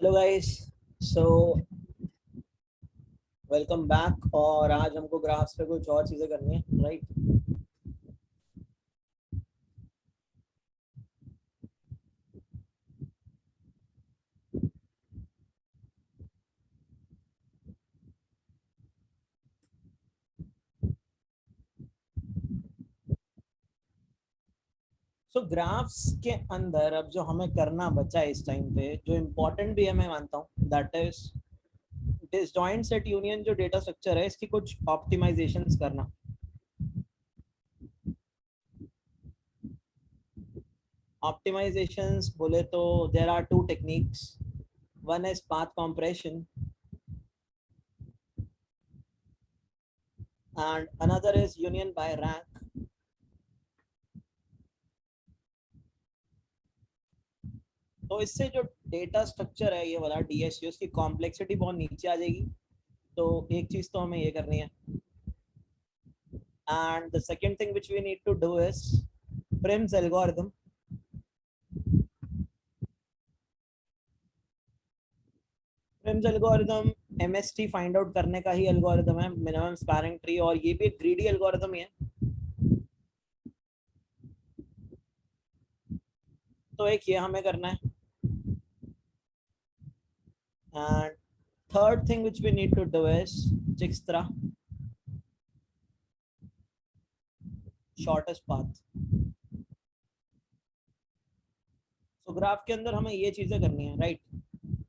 Hello guys. So welcome back. और आज हमको ग्राफ्स पे कुछ और चीज़ें करनी है, राइट? सो ग्राफ्स के अंदर अब जो हमें करना बचा है इस टाइम पे, जो इम्पोर्टेंट भी है मैं मानता हूँ, that is disjoint set union. जो डेटा स्ट्रक्चर है इसकी कुछ ऑप्टिमाइजेशंस करना। ऑप्टिमाइजेशंस बोले तो there are two techniques. One is path compression and another is union by rank. तो इससे जो डेटा स्ट्रक्चर है ये वाला डीएसयू, उसकी कॉम्प्लेक्सिटी बहुत नीचे आ जाएगी। तो एक चीज तो हमें ये करनी है। And the second thing which we need to do is Prim's algorithm. Prim's algorithm MST find out करने का ही एल्गोरिथम है, मिनिमम स्पैनिंग ट्री, और ये भी एक ग्रीडी एल्गोरिथम ही है। तो एक ये हमें करना है। And third thing which we need to do is Dijkstra, shortest path. तो ग्राफ के अंदर हमें ये चीजें करनी है, राइट?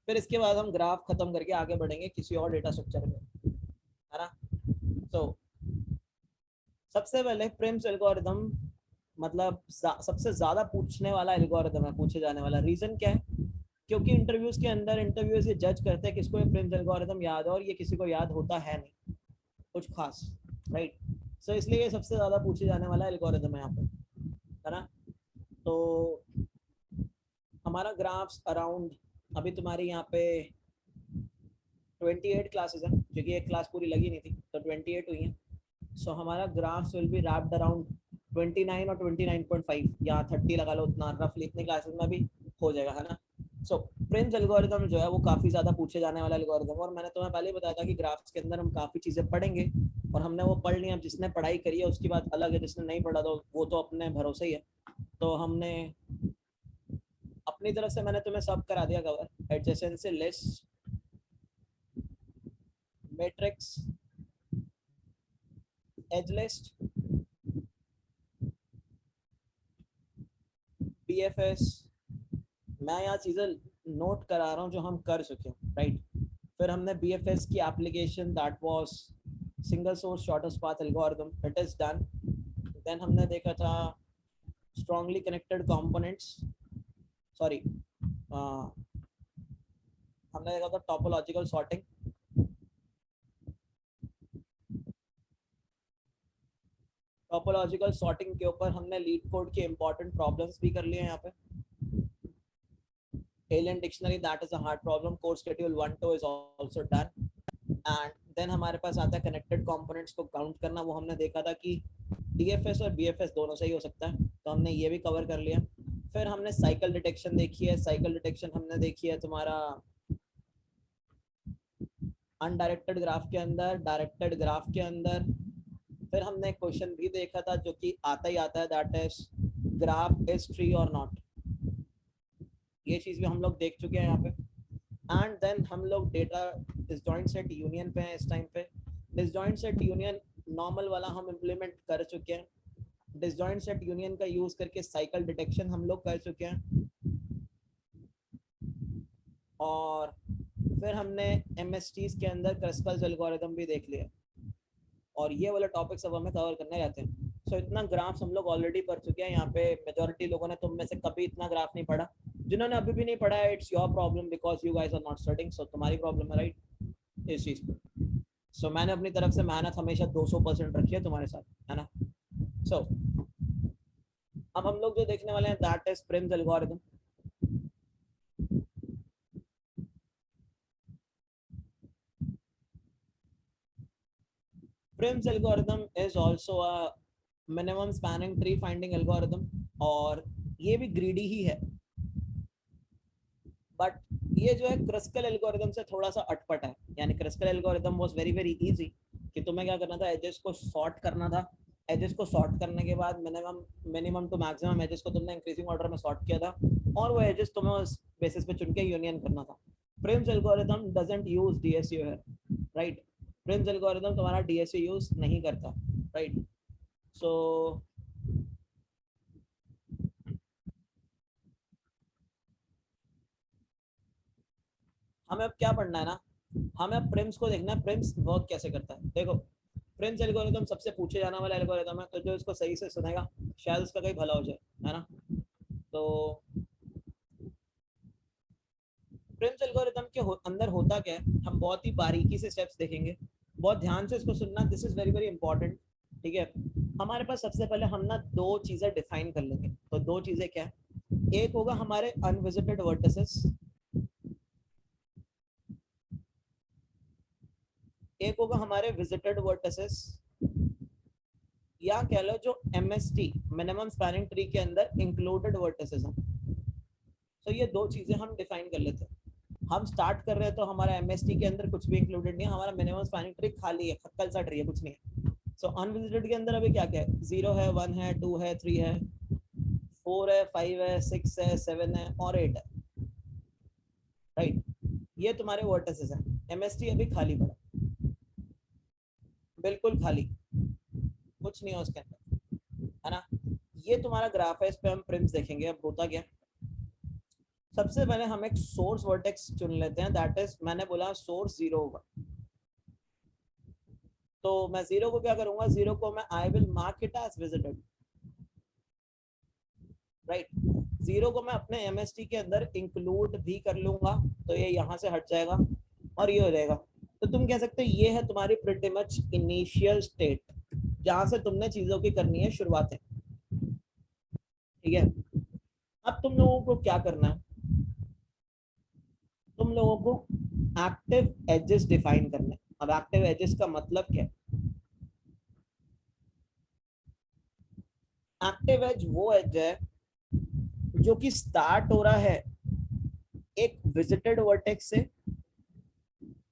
फिर इसके बाद हम ग्राफ खत्म करके आगे बढ़ेंगे किसी और डेटा स्ट्रक्चर में, है ना? तो सबसे पहले प्रिम्स एल्गोरिथम मतलब सबसे ज्यादा पूछने वाला एल्गोरिथम है, पूछे जाने वाला। रीजन क्या है? क्योंकि इंटरव्यूज के अंदर इंटरव्यूज ये जज करते हैं किसको ये प्रिम्स एल्गोरिथम याद है, और ये किसी को याद होता है नहीं कुछ खास, राइट? सो इसलिए ये सबसे ज्यादा पूछे जाने वाला एल्गोरिथम है यहाँ पे, है ना? तो हमारा ग्राफ्स अराउंड, अभी तुम्हारी यहाँ पे 28 क्लासेस हैं, क्योंकि एक क्लास पूरी लगी नहीं थी तो 28 हुई हैं। सो हमारा graphs will be wrapped around 29 और 29.5 या 30 लगा लो, उतना रफली इतने क्लासेस में भी हो जाएगा, है ना? सो प्रिम्स एल्गोरिथम जो है वो काफ़ी ज़्यादा पूछे जाने वाला एल्गोरिथम, और मैंने तुम्हें पहले ही बताया था कि ग्राफ्स के अंदर हम काफ़ी चीज़ें पढ़ेंगे, और हमने वो पढ़ लिया। जिसने पढ़ाई करी है उसकी बात अलग है, जिसने नहीं पढ़ा तो वो तो अपने भरोसे ही है। तो हमने अपनी तरफ से, मैंने तुम्हें सब करा दिया cover. Adjacency list, matrix, edge list, BFS. मैं यहाँ चीज़ें नोट करा रहा हूँ जो हम कर चुके हैं, राइट? फिर हमने बीएफएस की application, that was single source shortest path algorithm, it is done. Then हमने देखा था स्ट्रांगली कनेक्टेड कंपोनेंट्स, सॉरी, हमने देखा था टोपोलॉजिकल सॉर्टिंग। टोपोलॉजिकल सॉर्टिंग के ऊपर हमने लीड कोड के इंपॉर्टेंट प्रॉब्लम्स भी कर लिए हैं यहाँ पे। Alien dictionary, that is a hard problem. Course schedule 1-2 is also done. And then हमारे पास आता है कनेक्टेड कंपोनेंट्स को काउंट करना। वो हमने देखा था कि डीएफएस और बीएफएस दोनों से ही हो सकता है, तो हमने ये भी कवर कर लिया। फिर हमने साइकिल डिटेक्शन देखी है। साइकिल डिटेक्शन हमने देखी है तुम्हारा अनडायरेक्टेड ग्राफ के अंदर, डायरेक्टेड ग्राफ के अंदर। फिर हमने क्वेश्चन भी देखा था जो कि आता ही आता है, that is graph is tree और नॉट। ये चीज़ भी हम लोग देख चुके हैं यहाँ पे। एंड देन हम लोग डेटा डिसजॉइंट सेट यूनियन पे हैं इस टाइम पे। डिसजॉइंट सेट यूनियन नॉर्मल वाला हम इम्प्लीमेंट कर चुके हैं। डिसजॉइंट सेट यूनियन का यूज़ करके साइकिल डिटेक्शन हम लोग कर चुके हैं। और फिर हमने एमएसटीज के अंदर क्रस्कल्स एल्गोरिथम भी देख लिया, और ये वाला टॉपिक सब हमें कवर करने रहते हैं। सो इतना ग्राफ्स हम लोग ऑलरेडी पढ़ चुके हैं। यहाँ पे मेजोरिटी लोगों ने, तुम में से कभी इतना ग्राफ नहीं पढ़ा। जिन्होंने अभी भी नहीं पढ़ा है, it's your problem, because you guys are not studying. So तुम्हारी प्रॉब्लम है, राइट, इस चीज़ को। सो मैंने अपनी तरफ से मेहनत हमेशा 200% रखी है तुम्हारे साथ, है ना? सो अब हम लोग जो देखने वाले हैं, that is Prim's algorithm. Prim's algorithm is also a minimum spanning tree finding algorithm, और ये भी ग्रीडी ही है। बट ये जो है क्रिस्कल एल्गोरिदम से थोड़ा सा अटपट है, यानी Kruskal algorithm was very very easy कि तुम्हें क्या करना था, एजेस को सॉर्ट करना था, एजेस को सॉर्ट करने के बाद minimum minimum to maximum edges को तुमने इंक्रीजिंग ऑर्डर में सॉर्ट किया था, और वो एजेस तुम्हें उस बेसिस पे चुन के यूनियन करना था। Prim's algorithm doesn't use DSU है, राइट। प्रिम्स एल्गोरिदम तुम्हारा डीएसयू यूज नहीं करता, राइट। सो हमें अब क्या पढ़ना है ना, हमें अब प्रिम्स को देखना है, प्रिम्स वर्क कैसे करता है। देखो, प्रिम्स एल्गोरिदम सबसे पूछे जाने वाला एल्गोरिदम है, तो जो इसको सही से सुनेगा शायद उसका कहीं भला हो जाए, है ना। तो प्रिम्स एल्गोरिदम के अंदर होता क्या है, हम बहुत ही बारीकी से स्टेप्स देखेंगे, बहुत ध्यान से इसको सुनना, this is very very important, ठीक है। हमारे पास सबसे पहले हम ना दो चीजें डिफाइन कर लेंगे, तो दो चीजें क्या है, एक होगा हमारे अनविजिटेड वर्टिसेस, एक होगा हमारे विजिटेड वर्टिसेस, या कह लो जो एमएसटी मिनिमम स्पैनिंग ट्री के अंदर इंक्लूडेड वर्टिसेस हैं। तो ये दो चीजें हम डिफाइन कर लेते हैं। हम स्टार्ट कर रहे हैं तो हमारा एमएसटी के अंदर कुछ भी इंक्लूडेड नहीं है, हमारा मिनिमम स्पैनिंग ट्री खाली है, खक्कल सा ट्री है, कुछ नहीं है। सो अनविजिटेड के अंदर अभी क्या क्या है, 0 है, 1 है, 2 है, 3 है, 4 है, 5 है, 6 है, 7 है और 8 है, राइट। ये तुम्हारे वर्टिसेस हैं। एमएसटी अभी खाली पड़ा, बिल्कुल खाली, कुछ नहीं है उसके अंदर, है ना। ये तुम्हारा ग्राफ है, इस पे हम प्रिम्स देखेंगे। अब होता क्या, सबसे पहले हम एक सोर्स वर्टेक्स चुन लेते हैं, दैट इज मैंने बोला सोर्स 0 होगा, तो मैं 0 को क्या करूंगा, 0 को मैं I will mark it as visited, right. 0 को मैं अपने एमएसटी के अंदर इंक्लूड भी कर लूंगा, तो ये यहाँ से हट जाएगा और ये हो जाएगा। तो तुम कह सकते हो ये है तुम्हारी प्रिटी मच इनिशियल स्टेट, जहां से तुमने चीजों की करनी है शुरुआतें, ठीक है। अब तुम लोगों को क्या करना है, तुम लोगों को एक्टिव एजेस डिफाइन करने हैं। अब एक्टिव एजेस का मतलब क्या है, एक्टिव एज वो एज है जो कि स्टार्ट हो रहा है एक विजिटेड वर्टेक्स से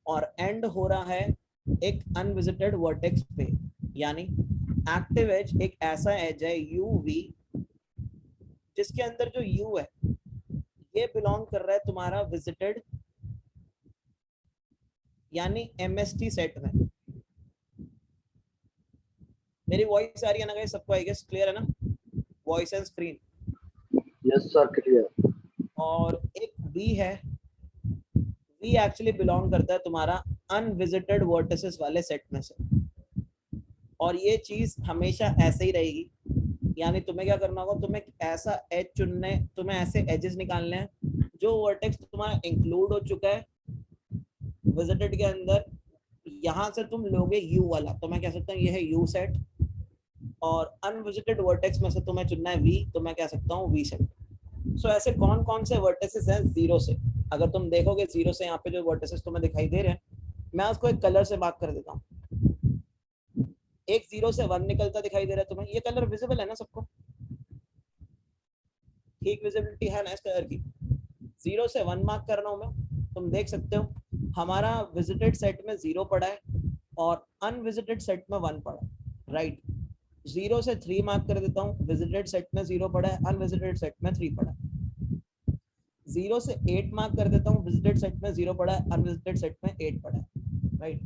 और एंड हो रहा है एक अनविजिटेड वर्टेक्स पे, यानी एक्टिव एज एक ऐसा एज है यू वी जिसके अंदर जो यू है ये बिलोंग कर रहा है तुम्हारा विजिटेड यानी एमएसटी सेट में। मेरी वॉइस आ रही है ना गाइस, सबको आई गेस क्लियर है ना, voice and screen. Yes sir, clear. और एक वी है, वी एक्चुअली बिलोंग करता है तुम्हारा अनविजिटेड वर्टिसेस वाले सेट में से, और ये चीज हमेशा ऐसे ही रहेगी। यानी तुम्हें क्या करना होगा, तुम्हें ऐसा एज चुनने, तुम्हें ऐसे एजेस निकालने हैं जो वर्टेक्स तुम्हारा इंक्लूड हो चुका है विजिटेड के अंदर, यहाँ से तुम लोगे यू वाला, तो मैं कह सकता हूँ ये है यू सेट, और अनविजिटेड वर्टेक्स में से तुम्हें चुनना है वी, तो मैं कह सकता हूँ वी सेट। सो ऐसे कौन कौन से वर्टिसेस हैं 0 से, अगर तुम देखोगे 0 से यहाँ पे जो वर्टिसेस तुम्हें दिखाई दे रहे हैं, मैं उसको एक कलर से मार्क कर देता हूँ। एक 0 से 1 निकलता दिखाई दे रहा है तुम्हें, ये कलर विजिबल है ना सबको, ठीक विजिबिलिटी है ना इस कलर की। 0 से 1 मार्क कर रहा हूँ मैं, तुम देख सकते हो हमारा विजिटेड सेट में 0 पड़ा है और अनविजिटेड सेट में 1 पड़ा है, राइट। 0 से 3 मार्क कर देता हूँ, विजिटेड सेट में 0 पड़ा है, अनविजिटेड सेट में 3 पड़ा है। 0 से 8 मार्क कर देता हूँ, विजिटेड सेट में 0 पड़ा है, अनविजिटेड सेट में 8 पड़ा है, राइट।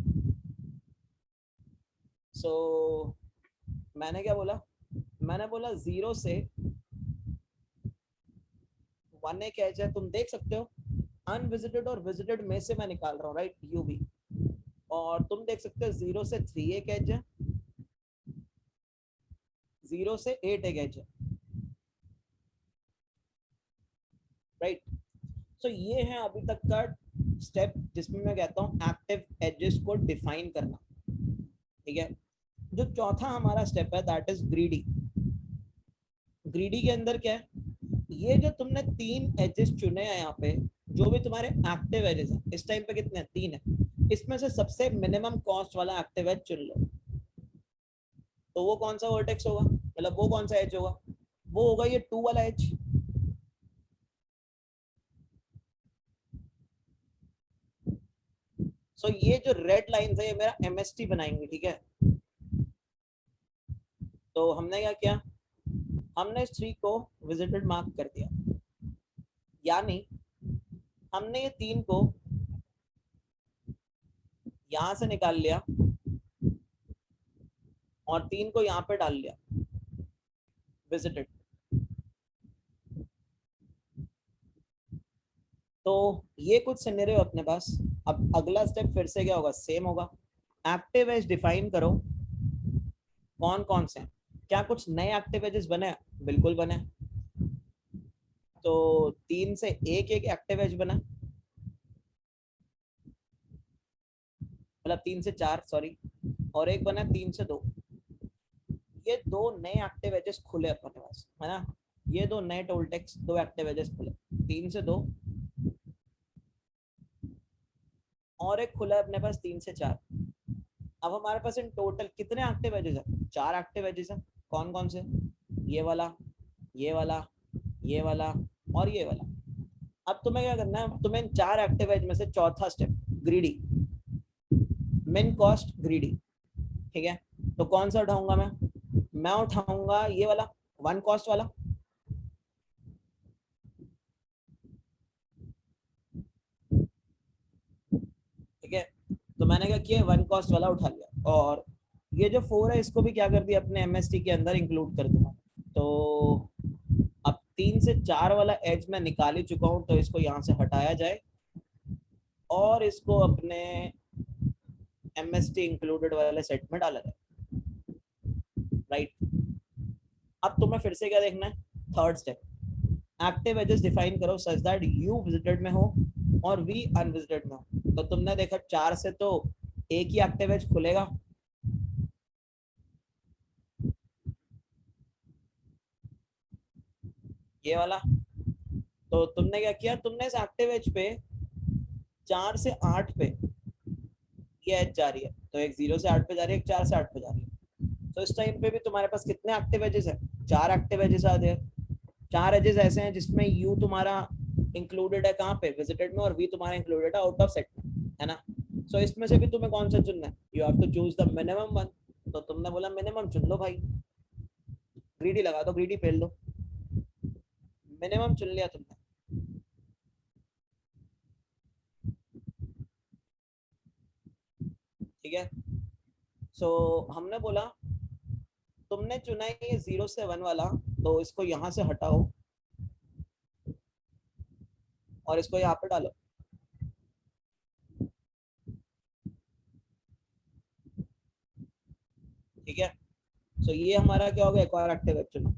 सो मैंने क्या बोला, मैंने बोला 0 से 1 एक एज है, तुम देख सकते हो अनविजिटेड और विजिटेड में से मैं निकाल रहा हूँ, राइट, यू भी। और तुम देख सकते हो 0 से 3 एक एज है, 0 से 8 एक एज है, राइट। सो ये है अभी तक का स्टेप जिसमें मैं कहता हूँ एक्टिव एजेस को डिफाइन करना, ठीक है। जो चौथा हमारा स्टेप है दैट इज ग्रीडी। ग्रीडी के अंदर क्या है, ये जो तुमने 3 एजेस चुने हैं यहाँ पे, जो भी तुम्हारे एक्टिव एजेस हैं इस टाइम पे कितने हैं, 3 है, इसमें से सबसे मिनिमम कॉस्ट वाला एक्टिव एज चुन लो। तो वो कौन सा वर्टेक्स होगा, मतलब वो कौन सा एज होगा, वो होगा ये 2 वाला एज, सो ये जो रेड लाइंस है ये मेरा एमएसटी बनाएंगे, ठीक है। तो हमने क्या किया, हमने इस ट्री को विजिटेड मार्क कर दिया, यानी हमने ये 3 को यहां से निकाल लिया और 3 को यहाँ पे डाल लिया विजिटेड। तो ये कुछ सिनेरियो अपने पास। अब अगला स्टेप फिर से क्या होगा, सेम होगा। एक्टिव एज डिफाइन करो कौन कौन से हैं। क्या कुछ नए एक्टिव एजेस बने? बिल्कुल बने। तो 3 से एक एक्टिव एज बना, मतलब 3 से 4 सॉरी, और एक बना 3 से 2। ये 2 नए एक्टिव एजेस खुले अपने पास, है ना। ये 2 नए टोलटेक्स 2 एक्टिव एजेस खुले, 3 से 2 और एक खुला है अपने पास 3 से 4। अब हमारे पास इन टोटल कितने एक्टिव एजेस है? 4 एक्टिव एजेस है। कौन कौन से? ये वाला, ये वाला, ये वाला और ये वाला। अब तुम्हें क्या करना है, तुम्हें इन 4 एक्टिव एज में से चौथा स्टेप, ग्रीडी, मिन कॉस्ट ग्रीडी, ठीक है। तो कौन सा उठाऊंगा मैं उठाऊंगा ये वाला 1 कॉस्ट वाला, ठीक है। तो मैंने क्या किया, 1 कॉस्ट वाला उठा लिया और ये जो 4 है इसको भी क्या कर दिया अपने एमएसटी के अंदर इंक्लूड कर दूंगा। तो अब 3 से 4 वाला एज मैं निकाल ही चुका हूं, तो इसको यहाँ से हटाया जाए और इसको अपने एमएसटी इंक्लूडेड वाले सेट में डाला जाए, राइट। अब तुम्हें फिर से क्या देखना है, third step, active edges define करो सच दैट यू विजिटेड में हो और वी अनविजिटेड में हो। तो तुमने देखा 4 से तो एक ही एक्टिव एज खुलेगा, ये वाला। तो तुमने क्या किया, तुमने इस एक्टिव एज पे 4 से 8 पे ये एज जा रही है, तो एक 0 से 8 पे जा रही है, एक 4 से 8 पे जा रही है। तो इस टाइम पे भी तुम्हारे पास कितने एक्टिव एजेस है? 4 एक्टिव एजेस आ गए। 4 एजेस ऐसे हैं जिसमें यू तुम्हारा इंक्लूडेड है कहाँ पे, विजिटेड में, और वी तुम्हारा इंक्लूडेड है आउट ऑफ सेट में, है ना। सो इसमें से भी तुम्हें कौन सा चुनना है, you have to choose the minimum one. तो तुमने बोला मिनिमम चुन लो भाई, ग्रीडी लगा दो, ग्रीडी फेल दो, मिनिमम चुन लिया तुमने, ठीक है। सो हमने बोला तुमने चुना है ये 0 से 1 वाला, तो इसको यहाँ से हटाओ और इसको यहाँ पे डालो, ठीक है। सो ये हमारा क्या होगा, एक और एक्टिव एज चुना।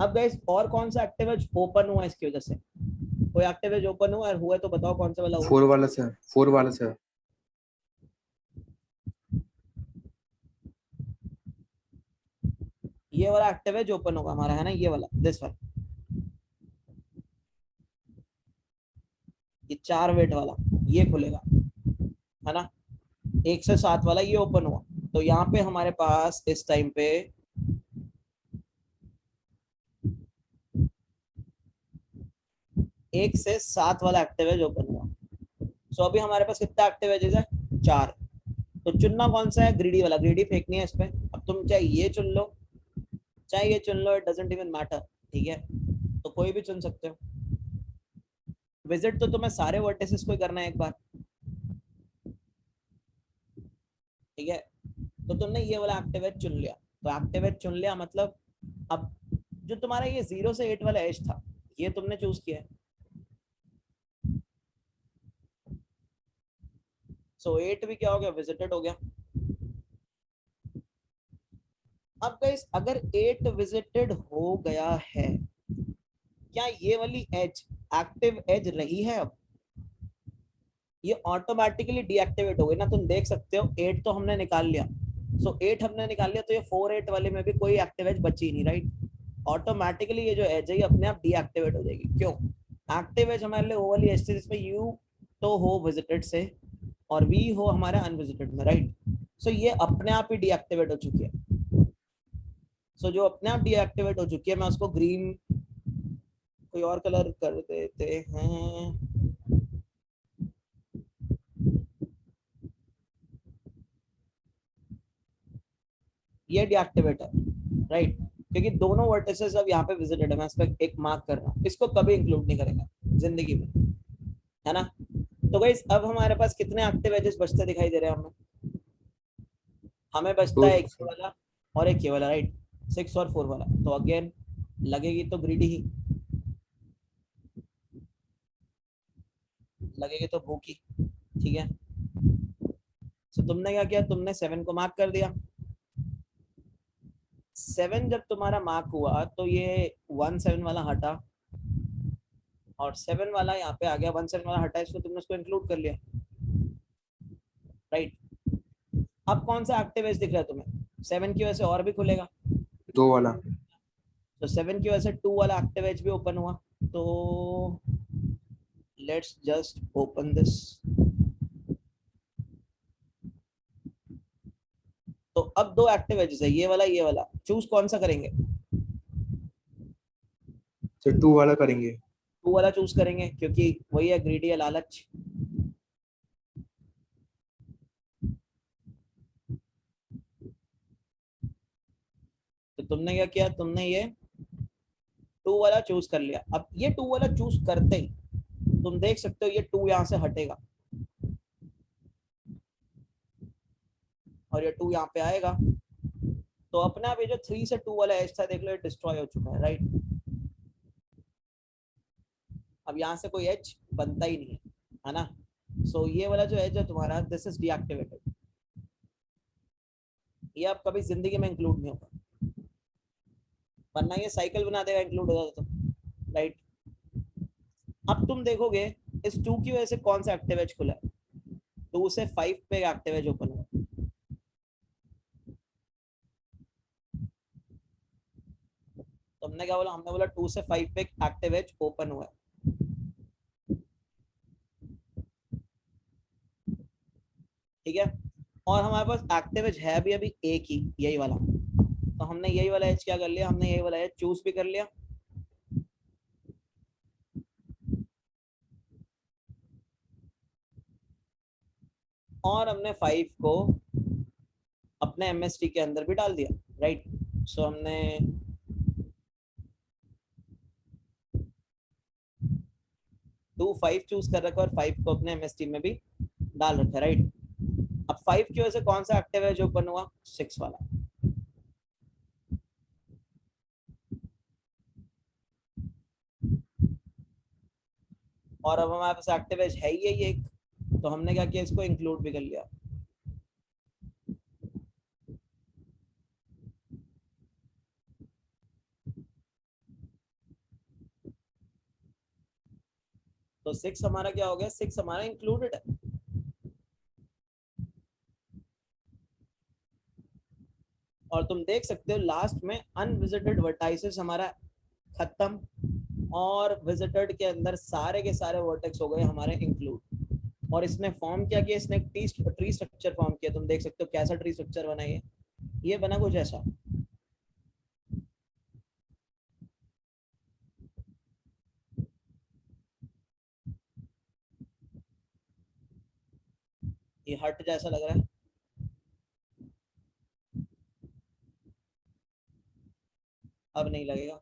अब गाइस और कौन सा एक्टिव एज ओपन हुआ इसकी वजह से? कोई एक्टिव एज ओपन हुआ और हुआ है तो बताओ कौन सा वाला हुआ। 4 वाला सर, 4 वाला सर। ये वाला एक्टिव एज ओपन होगा हमारा, है ना, ये वाला, दिस वाला, ये 4 वेट वाला ये खुलेगा, है ना। 1 से 7 वाला ये ओपन हुआ, तो यहाँ पे हमारे पास इस टाइम पे 1 से 7 वाला एक्टिव एज ओपन हुआ। सो अभी हमारे पास कितना एक्टिव एजेस है, 4। तो चुनना कौन सा है, ग्रीडी वाला, ग्रीडी फेंकनी है इस पे। अब तुम चाहे ये चुन लो चाहे ये चुन लो, इट डजंट इवन मैटर, ठीक है। तो कोई भी चुन सकते हो। विजिट तो तुम्हें सारे वर्टिसेस को करना है एक बार, ठीक है। तो तुमने ये वाला एक्टिवेट चुन लिया, तो एक्टिवेट चुन लिया मतलब अब जो तुम्हारा ये 0 से 8 वाला एज था ये तुमने चूज किया है। सो 8 भी क्या हो गया, विजिटेड हो गया। अब गाइस अगर 8 विजिटेड हो गया है, क्या ये वाली एज एक्टिव एज रही है? अब ये ऑटोमेटिकली डीएक्टिवेट हो गई ना, तुम देख सकते हो 8 तो हमने निकाल लिया। सो 8 हमने निकाल लिया, तो ये 4 8 वाले में भी कोई एक्टिव एज बची नहीं, राइट। ऑटोमेटिकली ये जो एज है ये अपने आप डीएक्टिवेट हो जाएगी। क्यों? एक्टिव एज हमारे लिए वो वाली एज थी जिसमें यू तो हो विजिटेड से और वी हो हमारे अनविजिटेड में, राइट। सो ये अपने आप ही डीएक्टिवेट हो चुकी है। सो जो अपने आप डीएक्टिवेट हो चुकी है, मैं उसको ग्रीन कोई और कलर कर देते हैं, ये डीएक्टिवेट है, राइट, क्योंकि दोनों वर्टिसेस अब यहाँ पे विजिटेड है, मैं इस पर एक मार्क कर रहा हूँ, इसको कभी इंक्लूड नहीं करेगा जिंदगी में, है ना। तो गाइस अब हमारे पास कितने एक्टिव एजेस बचते दिखाई दे रहे हैं हमें, हमें बचता टू है एक ये वाला और एक ये वाला, राइट, 6 और 4 वाला। तो अगेन लगेगी तो ग्रीडी ही, लगेगी तो भूखी, ठीक है। तो तुमने क्या किया, तुमने 7 को मार्क कर दिया। 7 जब तुम्हारा मार्क हुआ तो ये 1 7 वाला हटा और 7 वाला यहाँ पे आ गया, 1 7 वाला हटा, इसको तुमने उसको इंक्लूड कर लिया, राइट। अब कौन सा एक्टिव एज दिख रहा है तुम्हें, 7 की वजह से और भी खुलेगा, दो वाला। तो 7 की वजह से 2 वाला एक्टिव एज भी ओपन हुआ। तो लेट्स जस्ट ओपन दिस। तो अब दो एक्टिव एजेस है, ये वाला चूज कौन सा करेंगे, तो टू वाला करेंगे। 2 वाला चूज करेंगे क्योंकि वही है, ग्रीडी है, लालच। तो तुमने क्या किया, तुमने ये 2 वाला चूज कर लिया। अब ये 2 वाला चूज करते ही तुम देख सकते हो ये 2 यहाँ से हटेगा और ये 2 यहाँ पे आएगा। तो अपने आप ये जो 3 से 2 वाला एज था देख लो, ये डिस्ट्रॉय हो चुका है, राइट। अब यहाँ से कोई एज बनता ही नहीं है ना। सो ये वाला जो एज है तुम्हारा, दिस इज डीएक्टिवेटेड, ये अब कभी जिंदगी में इंक्लूड नहीं होगा, वरना ये साइकिल बना देगा इंक्लूड होगा तो, राइट। अब तुम देखोगे इस 2 की वजह से कौन सा एक्टिव एज खुला है, 2 से 5 पे एक्टिव एज ओपन हुआ। तुमने क्या बोला, हमने बोला 2 से 5 पे एक्टिव एज ओपन हुआ है, ठीक है। और हमारे पास एक्टिव एज है भी अभी एक ही, यही वाला। तो हमने यही वाला एज क्या कर लिया, हमने यही वाला एज चूज भी कर लिया। और हमने 5 को अपने एमएसटी के अंदर भी डाल दिया, राइट। सो हमने 2 5 चूज कर रखा और 5 को अपने एमएसटी में भी डाल रखा, राइट। अब 5 की वजह से कौन सा एक्टिव है जो ओपन हुआ, 6 वाला। और अब हमारे पास एक्टिव एज है ही एक, तो हमने क्या किया, इसको इंक्लूड भी कर लिया। तो 6 हमारा क्या हो गया, 6 हमारा इंक्लूडेड है। और तुम देख सकते हो लास्ट में अनविजिटेड वर्टाइसेस हमारा खत्म और विजिटेड के अंदर सारे के सारे वर्टेक्स हो गए हमारे इंक्लूड। और इसने फॉर्म क्या किया, इसने ट्री स्ट्रक्चर फॉर्म किया। तुम देख सकते हो कैसा ट्री स्ट्रक्चर बना, ये बना कुछ ऐसा। ये हट जैसा लग रहा है, अब नहीं लगेगा।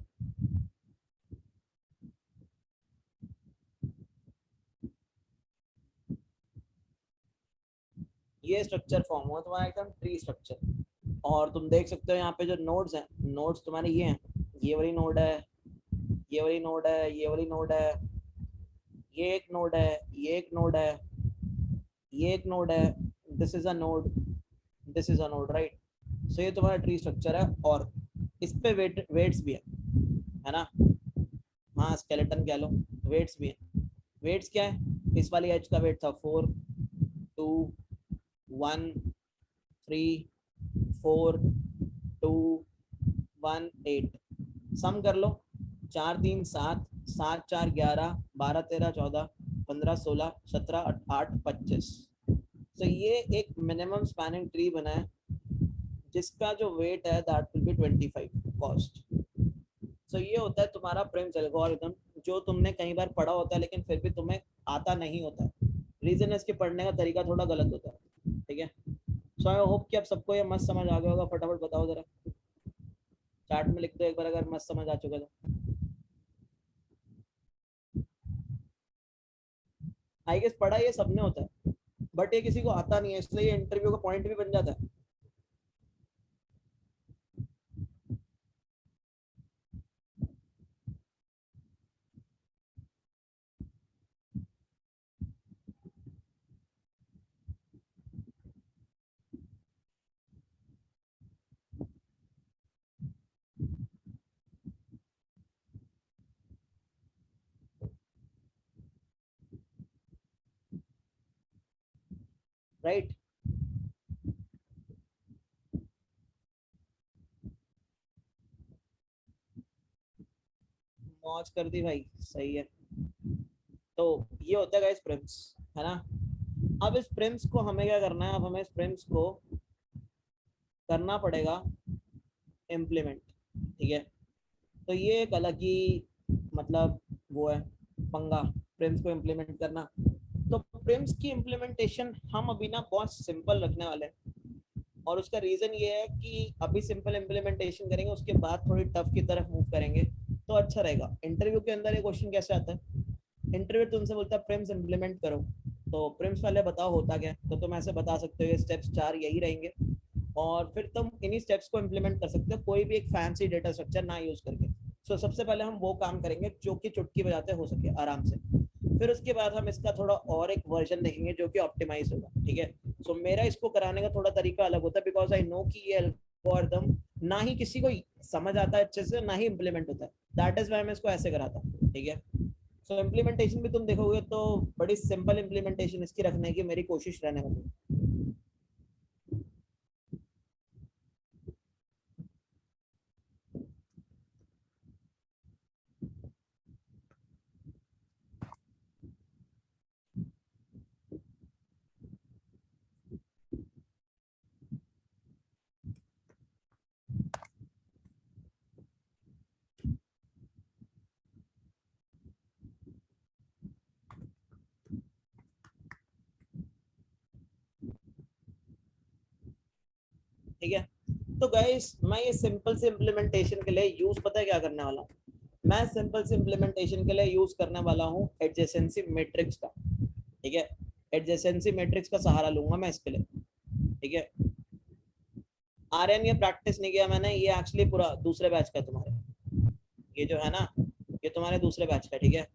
ये स्ट्रक्चर फॉर्म हुआ तुम्हारा एकदम ट्री स्ट्रक्चर। और तुम देख सकते हो यहाँ पे जो नोड्स हैं, नोड्स तुम्हारे ये हैं, ये वाली नोड है, ये वाली नोड है, ये वाली नोड है, ये एक नोड है, ये एक नोड है, ये एक नोड है, this is a node, this is a node, right. So ये तुम्हारा ट्री स्ट्रक्चर है। और इस पे वेट्स भी है ना, हाँ स्केलेटन कह लो, वेट्स भी है। वेट्स क्या है, इस वाली एज का वेट था 4 2 1 3 4 2 1 8। सम कर लो, 4 3 7 7 4 11 12 13 14 15 16 17 8 25। तो ये एक मिनिमम स्पैनिंग ट्री बना है जिसका जो वेट है दैट विल बी 25 कॉस्ट। सो ये होता है तुम्हारा प्रिम्स एल्गोरिथम, जो तुमने कई बार पढ़ा होता है लेकिन फिर भी तुम्हें आता नहीं होता है। रीजन है इसके पढ़ने का तरीका थोड़ा गलत होता है, ठीक है। सो आई होप कि अब सबको ये मस्त समझ आ गया होगा। फटाफट बताओ जरा, चैट में लिख दो एक बार अगर मस्त समझ आ चुका तो। आई गेस पढ़ा ये सबने होता है, बट ये किसी को आता नहीं है, इसलिए ये इंटरव्यू का पॉइंट भी बन जाता है। राइट, मौज कर दी भाई, सही है। तो ये होता है गाइस प्रिम्स, है ना। अब इस प्रिम्स को हमें क्या करना है, अब हमें इस प्रिम्स को करना पड़ेगा इम्प्लीमेंट, ठीक है। तो ये एक अलग ही मतलब वो है पंगा, प्रिम्स को इम्प्लीमेंट करना। तो प्रिम्स की इम्प्लीमेंटेशन हम अभी ना बहुत सिंपल रखने वाले हैं, और उसका रीजन ये है कि अभी सिंपल इम्प्लीमेंटेशन करेंगे, उसके बाद थोड़ी टफ की तरफ मूव करेंगे तो अच्छा रहेगा। इंटरव्यू के अंदर ये क्वेश्चन कैसे आता है, इंटरव्यू तुमसे बोलता है प्रिम्स इम्प्लीमेंट करो, तो प्रिम्स वाले बताओ होता क्या, तो तुम ऐसे बता सकते हो ये स्टेप्स 4 यही रहेंगे, और फिर तुम इन्हीं स्टेप्स को इम्प्लीमेंट कर सकते हो कोई भी एक फैंसी डेटा स्ट्रक्चर ना यूज करके। सो सबसे पहले हम वो काम करेंगे जो कि चुटकी बजाते हो सके आराम से। फिर उसके बाद हम इसका थोड़ा और एक वर्जन देखेंगे जो कि ऑप्टिमाइज होगा, ठीक है। सो मेरा इसको कराने का थोड़ा तरीका अलग होता है, बिकॉज आई नो कि ये एल्गोरिथम ना ही किसी को समझ आता है अच्छे से, ना ही इम्प्लीमेंट होता है। दैट इज वाई मैं इसको ऐसे कराता हूँ, ठीक है। सो इम्प्लीमेंटेशन भी तुम देखोगे तो बड़ी सिंपल इम्प्लीमेंटेशन इसकी रखने की मेरी कोशिश रहने वाली है। ठीक है। तो गाइस मैं ये सिंपल से इम्प्लीमेंटेशन के लिए यूज पता है क्या करने वाला हूँ, मैं सिंपल से इम्प्लीमेंटेशन के लिए यूज करने वाला हूँ एडजेसेंसी मैट्रिक्स का, ठीक है। एडजेसेंसी मैट्रिक्स का सहारा लूंगा मैं इसके लिए, ठीक है। आर्यन ये प्रैक्टिस नहीं किया मैंने, ये एक्चुअली पूरा दूसरे बैच का है तुम्हारे, ये जो है ना ये तुम्हारे दूसरे बैच का, ठीक है।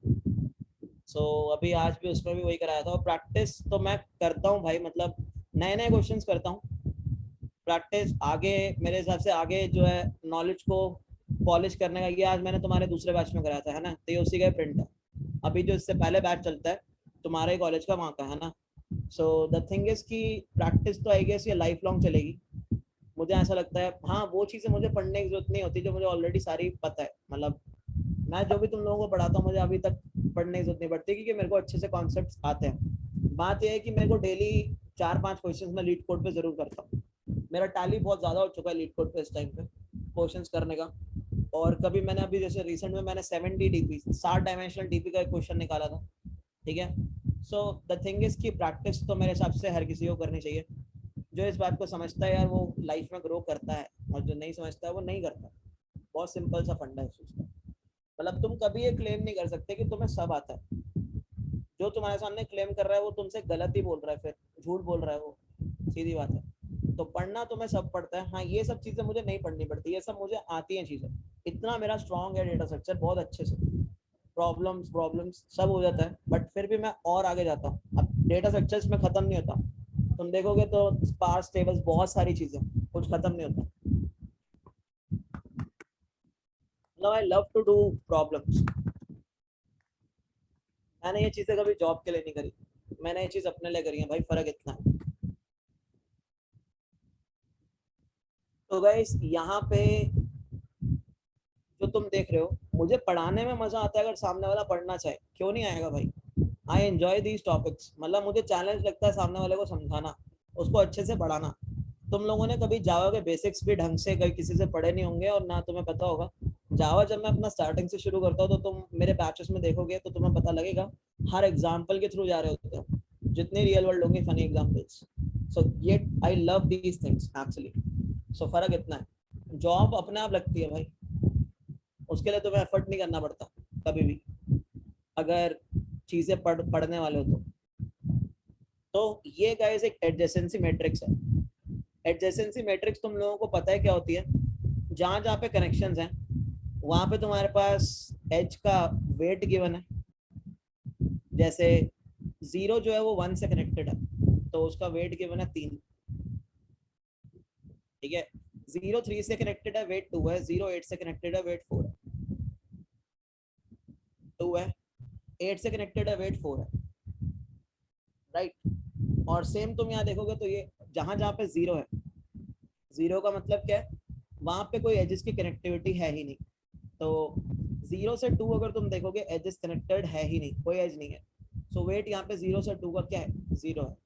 सो अभी आज भी उसमें भी वही कराया था, और प्रैक्टिस तो मैं करता हूँ भाई, मतलब नए नए क्वेश्चंस करता हूँ। प्रैक्टिस आगे मेरे हिसाब से आगे जो है नॉलेज को पॉलिश करने का, ये आज मैंने तुम्हारे दूसरे बैच में कराया था, है ना। तो ये उसी का प्रिंट है। अभी जो इससे पहले बैच चलता है तुम्हारे कॉलेज का, वहाँ का, है ना। सो द थिंग इज कि प्रैक्टिस तो आई गेस ये लाइफ लॉन्ग चलेगी, मुझे ऐसा लगता है। हाँ वो चीज़ें मुझे पढ़ने की जरूरत नहीं होती जो मुझे ऑलरेडी सारी पता है, मतलब मैं जो भी तुम लोगों को पढ़ाता हूँ मुझे अभी तक पढ़ने की जरूरत नहीं पड़ती, क्योंकि मेरे को अच्छे से कॉन्सेप्ट्स आते हैं। बात यह है कि मेरे को डेली 4-5 क्वेश्चंस में लीड कोड पे जरूर करता हूँ। मेरा टैली बहुत ज़्यादा हो चुका है लीड कोड पे इस टाइम पे क्वेश्चंस करने का। और कभी मैंने अभी जैसे रिसेंट में मैंने 70 डीपी 60 डायमेंशनल डीपी का एक क्वेश्चन निकाला था, ठीक है। सो द थिंग इज की प्रैक्टिस तो मेरे हिसाब से हर किसी को करनी चाहिए। जो इस बात को समझता है यार वो लाइफ में ग्रो करता है, और जो नहीं समझता है वो नहीं करता। बहुत सिंपल सा फंडा है इस चीज़ का। मतलब तुम कभी ये क्लेम नहीं कर सकते कि तुम्हें सब आता है। जो तुम्हारे सामने क्लेम कर रहा है वो तुमसे गलत ही बोल रहा है, फिर झूठ बोल रहा है वो, सीधी बात है। तो पढ़ना तुम्हें सब पड़ता है, हाँ ये सब चीज़ें मुझे नहीं पढ़नी पड़ती, ये सब मुझे आती हैं चीज़ें। इतना मेरा स्ट्रॉन्ग है डेटा स्ट्रक्चर बहुत अच्छे से, प्रॉब्लम्स प्रॉब्लम्स सब हो जाता है, बट फिर भी मैं और आगे जाता हूँ। अब डेटा स्ट्रक्चर्स में ख़त्म नहीं होता, तुम देखोगे तो स्पार्स टेबल्स बहुत सारी चीज़ें, कुछ ख़त्म नहीं होता। मतलब I love to do problems. मैंने ये चीज़ें कभी जॉब के लिए नहीं करी, मैंने ये चीज़ अपने लिए करी है भाई, फ़र्क इतना है। तो गाइस यहाँ पे जो तुम देख रहे हो, मुझे पढ़ाने में मजा आता है अगर सामने वाला पढ़ना चाहे, क्यों नहीं आएगा भाई। आई एंजॉय दीज टॉपिक्स, मतलब मुझे चैलेंज लगता है सामने वाले को समझाना, उसको अच्छे से पढ़ाना। तुम लोगों ने कभी जावा के बेसिक्स भी ढंग से कहीं किसी से पढ़े नहीं होंगे, और ना तुम्हें पता होगा। जावा जब मैं अपना स्टार्टिंग से शुरू करता हूँ तो तुम मेरे बैचेस में देखोगे तो तुम्हें पता लगेगा, हर एग्जाम्पल के थ्रू जा रहे होते हो, जितनी रियल वर्ल्ड होंगी फनी एग्जाम्पल्स। सो ये I love these things actually. So फर्क इतना है, जॉब अपने आप लगती है भाई, उसके लिए तुम्हें एफर्ट नहीं करना पड़ता कभी भी, अगर चीजें पढ़ने वाले हो तो ये गाइस एक एडजेसेंसी मैट्रिक्स है. एडजेसेंसी मैट्रिक्स तुम लोगों को पता है क्या होती है? जहां जहां पे कनेक्शंस हैं वहां पे तुम्हारे पास एज का वेट गिवन है. जैसे 0 जो है वो 1 से कनेक्टेड है तो उसका वेट गिवन है 3. ठीक है. 0 3 से कनेक्टेड है, वेट 2 है. 0 8 से कनेक्टेड है, वेट 4 है. 2 है. 8 से कनेक्टेड है, वेट 4 है. राइट. और सेम तुम यहाँ देखोगे तो ये जहां जहां पे 0 है, 0 का मतलब क्या है? वहां पे कोई एजेस की कनेक्टिविटी है ही नहीं. तो 0 से 2 अगर तुम देखोगे एजेस कनेक्टेड है ही नहीं, कोई एज नहीं है. सो वेट यहाँ पे 0 से 2 का क्या है? 0 है.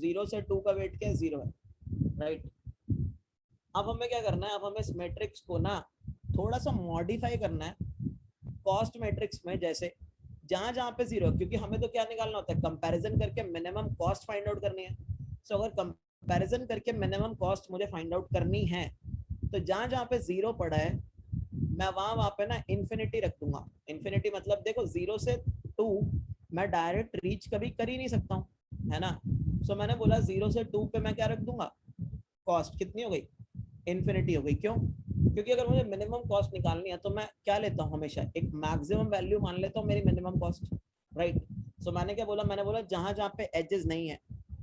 0 से 2 का वेट क्या है? 0 है. राइट. अब हमें क्या करना है? अब हमें इस मैट्रिक्स को ना थोड़ा सा मॉडिफाई करना है कॉस्ट मैट्रिक्स में. जैसे जहां जहां पे 0, क्योंकि हमें तो क्या निकालना होता है? कंपैरिजन करके मिनिमम कॉस्ट फाइंड आउट करनी है. सो अगर कंपैरिजन करके मिनिमम कॉस्ट मुझे फाइंड आउट करनी है तो जहां जहां पे 0 पड़ा है मैं वहां पे ना इन्फिनिटी रख दूंगा. इन्फिनिटी मतलब देखो 0 से 2 मैं डायरेक्ट रीच कभी कर ही नहीं सकता हूँ, है ना. सो मैंने बोला 0 से 2 पे मैं क्या रख दूंगा? कॉस्ट कितनी हो गई? इन्फिनिटी हो गई. क्यों? क्योंकि अगर मुझे मिनिमम कॉस्ट निकालनी है तो मैं क्या लेता हूँ? हमेशा एक मैक्सिमम वैल्यू मान लेता हूँ मेरी मिनिमम कॉस्ट. राइट. सो मैंने क्या बोला? मैंने बोला जहां जहां पे एजेस नहीं है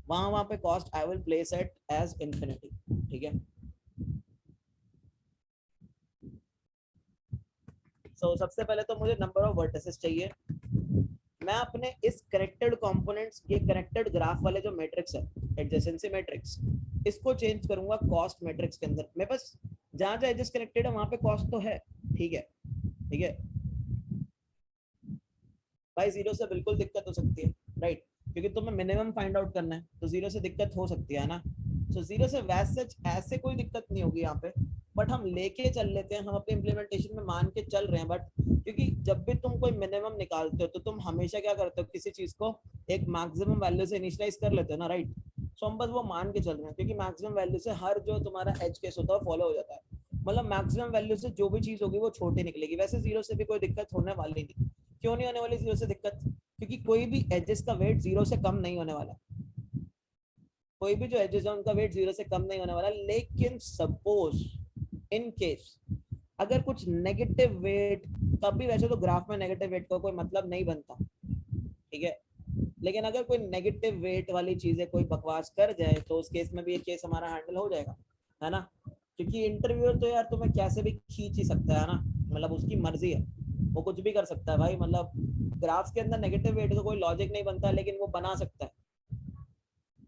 वहां वहां पे cost I will place it as infinity. ठीक है. सो सबसे पहले तो मुझे नंबर ऑफ वर्टिसेस चाहिए. मैं अपने इस कनेक्टेड कंपोनेंट्स, ये कनेक्टेड ग्राफ वाले जो मैट्रिक्स है एडजेसेंसी मैट्रिक्स, इसको चेंज करूंगा कॉस्ट मैट्रिक्स के अंदर. मैं बस जहां जहां एजेस कनेक्टेड है वहां पे कॉस्ट तो है. ठीक है. ठीक है भाई. 0 से बिल्कुल दिक्कत हो सकती है. राइट. क्योंकि तुम्हें मिनिमम फाइंड आउट करना है तो 0 से दिक्कत हो सकती है ना. सो 0 से वैसे ऐसे कोई दिक्कत नहीं होगी यहाँ पे. बट हम लेके चल लेते हैं, हम अपने इम्प्लीमेंटेशन में मान के चल रहे हैं. बट क्योंकि जब भी तुम कोई मिनिमम निकालते हो तो तुम हमेशा क्या करते हो? किसी चीज को एक मैक्सिमम वैल्यू से इनिशियलाइज कर लेते हो ना. राइट. सो हम बस वो मान के चल रहे हैं क्योंकि मैक्सिमम वैल्यू से हर जो तुम्हारा एज केस होता है फॉलो हो जाता है. मतलब मैक्सिमम वैल्यू से जो भी चीज होगी वो छोटी निकलेगी. वैसे 0 से भी कोई दिक्कत होने वाली नहीं. क्यों नहीं होने वाली 0 से दिक्कत? क्योंकि कोई भी एजेस का वेट 0 से कम नहीं होने वाला. कोई भी जो एजेस है उनका वेट 0 से कम नहीं होने वाला. लेकिन सपोज इन केस अगर कुछ नेगेटिव वेट, तब भी वैसे तो ग्राफ में नेगेटिव वेट का कोई मतलब नहीं बनता. ठीक है. लेकिन अगर कोई नेगेटिव वेट वाली चीजें कोई बकवास कर जाए तो उस केस में भी ये केस हमारा हैंडल हो जाएगा, है ना. क्योंकि इंटरव्यूअर तो यार तुम्हें कैसे भी खींच ही सकता है ना. मतलब उसकी मर्जी है, वो कुछ भी कर सकता है भाई. मतलब ग्राफ्स के अंदर नेगेटिव वेट का कोई लॉजिक नहीं बनता लेकिन वो बना सकता है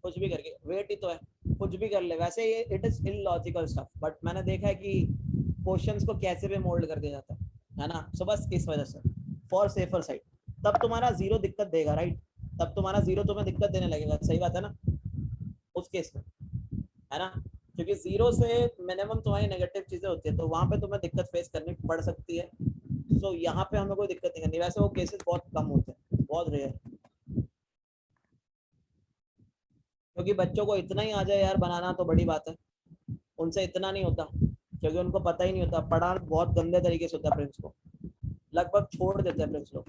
कुछ भी करके. वेट ही तो है, कुछ भी कर ले. वैसे ये it is illogical stuff, but मैंने देखा है कि क्वेश्चंस को कैसे भी मोल्ड कर दिया जाता है ना. सो बस इस वजह से फॉर सेफर साइड तब तुम्हारा 0 दिक्कत देगा. राइट. तब तुम्हारा 0 तुम्हें दिक्कत देने लगेगा. सही बात है ना उस केस में, है ना. क्योंकि 0 से मिनिमम तुम्हारी नेगेटिव चीजें होती है तो वहां पे तुम्हें दिक्कत फेस करनी पड़ सकती है. सो यहाँ पे हमें कोई दिक्कत नहीं करनी. वैसे वो केसेस बहुत कम होते हैं, बहुत रेयर. क्योंकि बच्चों को इतना ही आ जाए यार बनाना तो बड़ी बात है. उनसे इतना नहीं होता क्योंकि उनको पता ही नहीं होता. पढ़ा बहुत गंदे तरीके से होता है प्रिंस को, लगभग छोड़ देते हैं प्रिंस लोग.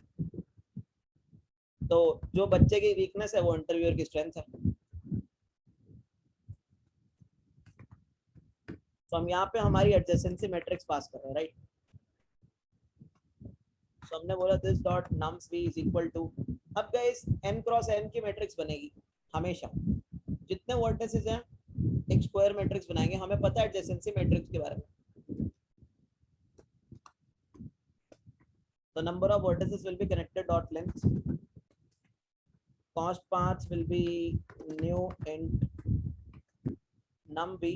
तो जो बच्चे की वीकनेस है वो इंटरव्यूअर की स्ट्रेंथ है. तो हम यहाँ पे हमारी एडजेसेंसी मैट्रिक्स पास कर रहे हैं. राइट. तो हमने बोला this dot nums v is equal to. अब गाइस n क्रॉस n की मैट्रिक्स बनेगी हमेशा. जितने वर्टिसेस हैं एक स्क्वायर मैट्रिक्स बनाएंगे. हमें पता है एडजेसेंसी मैट्रिक्स के बारे में. The number of vertices will be connected dot length. Cost paths will be new int num b.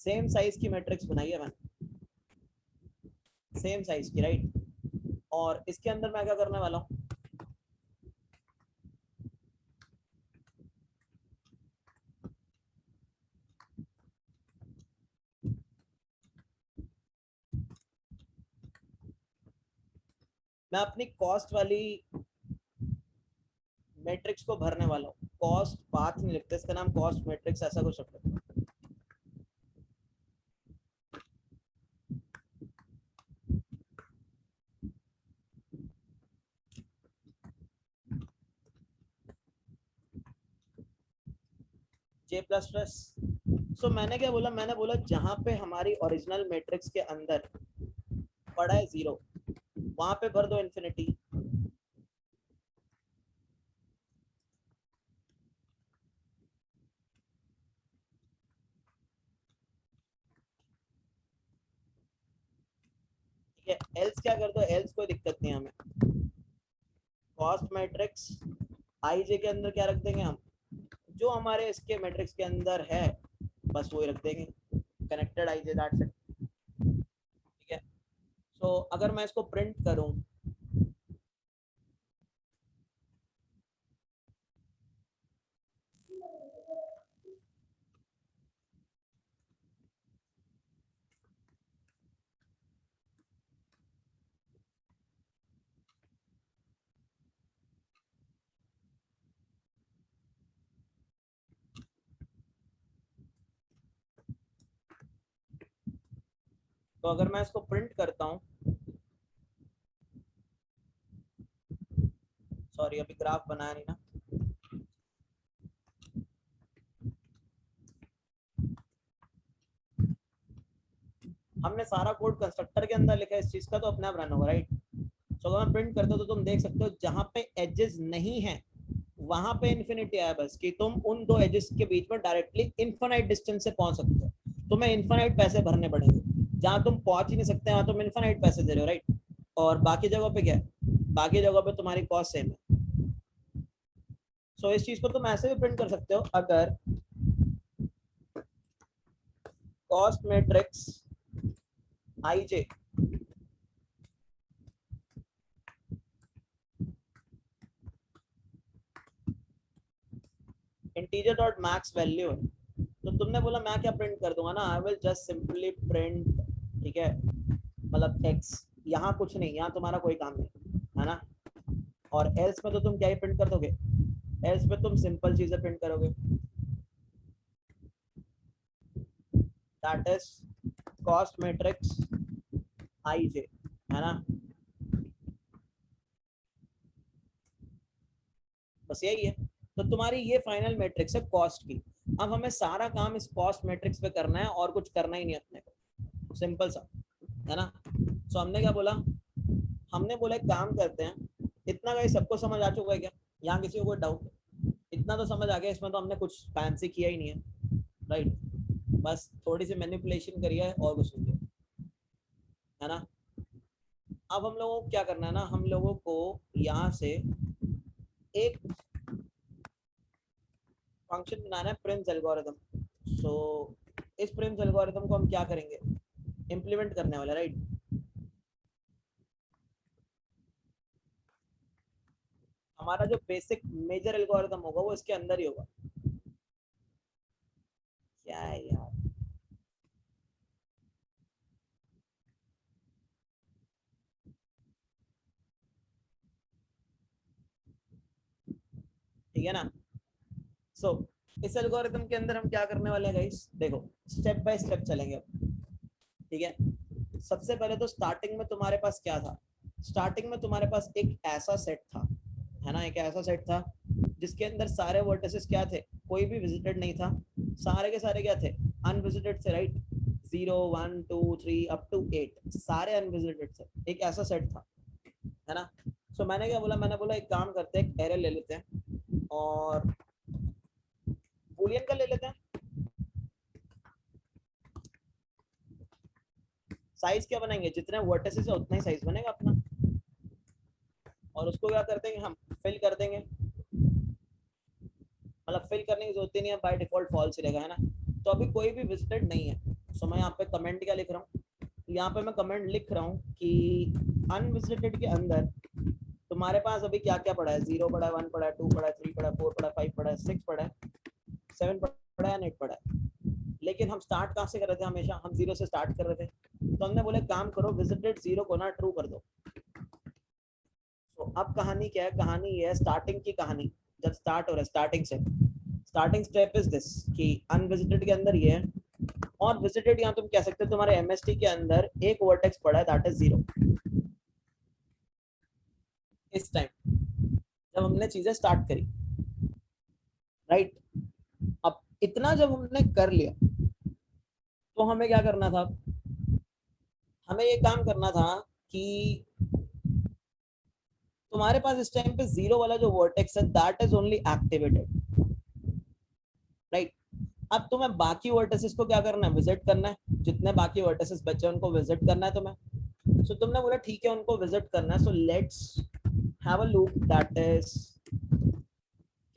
Same size की मैट्रिक्स बनाई है मैंने, सेम साइज की. राइट. और इसके अंदर मैं क्या करने वाला हूँ? मैं अपनी कॉस्ट वाली मैट्रिक्स को भरने वाला हूँ, कॉस्ट पाथ नहीं लिखते, इसका नाम कॉस्ट मैट्रिक्स ऐसा कुछ रखते हैं। J plus plus. सो मैंने क्या बोला, मैंने बोला जहां पे हमारी ओरिजिनल मैट्रिक्स के अंदर पड़ा है 0 वहां पे भर दो इन्फिनिटी। ठीक है, एल्स क्या कर दो, एल्स कोई दिक्कत नहीं है हमें। कॉस्ट मैट्रिक्स आई जे के अंदर क्या रख देंगे हम, जो हमारे इसके मैट्रिक्स के अंदर है बस वही रख देंगे, connected I J, that's it. ठीक है, सो अगर मैं इसको प्रिंट करूं, तो अगर मैं इसको प्रिंट करता हूं, सॉरी अभी ग्राफ बनाया नहीं ना, हमने सारा कोड कंस्ट्रक्टर के अंदर लिखा है इस चीज का, तो अपने आप रन होगा, राइट। सो अगर मैं प्रिंट करता हूं तो तुम देख सकते हो जहां पे एजेस नहीं है वहां पे इन्फिनिटी आया, बस कि तुम उन दो एजेस के बीच में डायरेक्टली इन्फिनाइट डिस्टेंस से पहुंच सकते हो, तुम्हें इन्फिनाइट पैसे भरने पड़ेंगे, जहां तुम पहुंच ही नहीं सकते वहां तुम इन्फिनाइट पैसे दे रहे हो, राइट। और बाकी जगह पे क्या है, बाकी जगह पे तुम्हारी कॉस्ट सेम है। सो इस चीज को तुम ऐसे भी प्रिंट कर सकते हो, अगर कॉस्ट मैट्रिक्स आई जे इंटीजर डॉट मैक्स वैल्यू है, तो तुमने बोला मैं क्या प्रिंट कर दूंगा ना, I will just simply print, ठीक है, मतलब एक्स, यहाँ कुछ नहीं, यहाँ तुम्हारा कोई काम नहीं है ना। और एल्स में तो तुम क्या ही प्रिंट कर दोगे, एल्स में तुम सिंपल चीजें प्रिंट करोगे, दैट इज कॉस्ट मैट्रिक्स आई जे, है ना, बस यही है। तो तुम्हारी ये फाइनल मैट्रिक्स है कॉस्ट की। अब हमें सारा काम इस कॉस्ट मैट्रिक्स पे करना है और कुछ करना ही नहीं अपने को, सिंपल सा, है ना। सो हमने क्या बोला, हमने बोला एक काम करते हैं, इतना का सबको समझ आ चुका है क्या, यहाँ किसी को कोई डाउट, इतना तो समझ आ गया, इसमें तो हमने कुछ फैंसी किया ही नहीं है, राइट, बस थोड़ी सी मैनिपुलेशन करी है और कुछ नहीं किया, है ना। अब हम लोगों को क्या करना है ना, हम लोगों को यहाँ से एक फंक्शन बनाना है, प्रिम्स एल्गोरिथम। सो इस प्रिम्स एल्गोरिथम को हम क्या करेंगे, इम्प्लीमेंट करने वाले, राइट। हमारा जो बेसिक मेजर एल्गोरिथम होगा वो इसके अंदर ही होगा। क्या है यार, ठीक है ना। सो इस एल्गोरिथम के अंदर हम क्या करने वाले हैं गाइस, देखो स्टेप बाय स्टेप चलेंगे अब, ठीक है। सबसे पहले तो स्टार्टिंग में तुम्हारे पास क्या था, स्टार्टिंग में तुम्हारे पास एक ऐसा सेट था, है ना, एक ऐसा सेट था जिसके अंदर सारे वर्टिसेस क्या थे, कोई भी विजिटेड नहीं था, सारे के सारे क्या थे, अनविजिटेड थे, राइट। 0 1 2 3 अप टू 8 सारे अनविजिटेड थे, एक ऐसा सेट था, है ना। सो मैंने क्या बोला, मैंने बोला एक काम करते हैं, एक एरे ले लेते हैं और बूलियन का ले लेते हैं, साइज क्या बनाएंगे, जितने वर्टिसेस है उतना ही साइज बनेगा अपना, और उसको क्या कर देंगे हम, फिल कर देंगे, मतलब फिल करने की जरूरत ही नहीं है, बाय डिफॉल्ट फॉल्स रहेगा, है ना। तो अभी कोई भी विजिटेड नहीं है, सो मैं यहाँ पे कमेंट क्या लिख रहा हूँ, यहाँ पे मैं कमेंट लिख रहा हूँ कि अनविजिटेड के अंदर तुम्हारे पास अभी क्या क्या पड़ा है, 0 पड़ा है, 1 पड़ा है, 2 पड़ा है, 3 पड़ा है, 4 पड़ा है, 5 पड़ा है, 6 पड़ा है, 7 पड़ा है, 8 पड़ा है। लेकिन हम स्टार्ट कहाँ से कर रहे थे, हमेशा हम 0 से स्टार्ट कर रहे थे, तो हमने बोले काम करो विजिटेड 0 को ना ट्रू कर दो। तो अब कहानी क्या है, कहानी ये है स्टार्टिंग की कहानी, जब स्टार्ट हो रहा है स्टार्टिंग स्टेप इज दिस कि अनविजिटेड के अंदर ये है, और विजिटेड यहाँ तुम कह सकते हो तुम्हारे एमएसटी के अंदर एक वर्टेक्स पड़ा है दैट इज 0। इस टाइम जब हमने चीजें स्टार्ट करी, राइट, अब इतना जब हमने कर लिया तो हमें क्या करना था, हमें ये काम करना था कि तुम्हारे पास इस टाइम पे 0 वाला जो वर्टेक्स है that is only activated, right. अब तुम्हें बाकी वर्टिसेस को क्या करना है, विजिट करना है, जितने बाकी वर्टिसेस बचे उनको विजिट करना है तुम्हें। सो तुमने बोला ठीक है उनको विजिट करना है, so let's have a loop that is,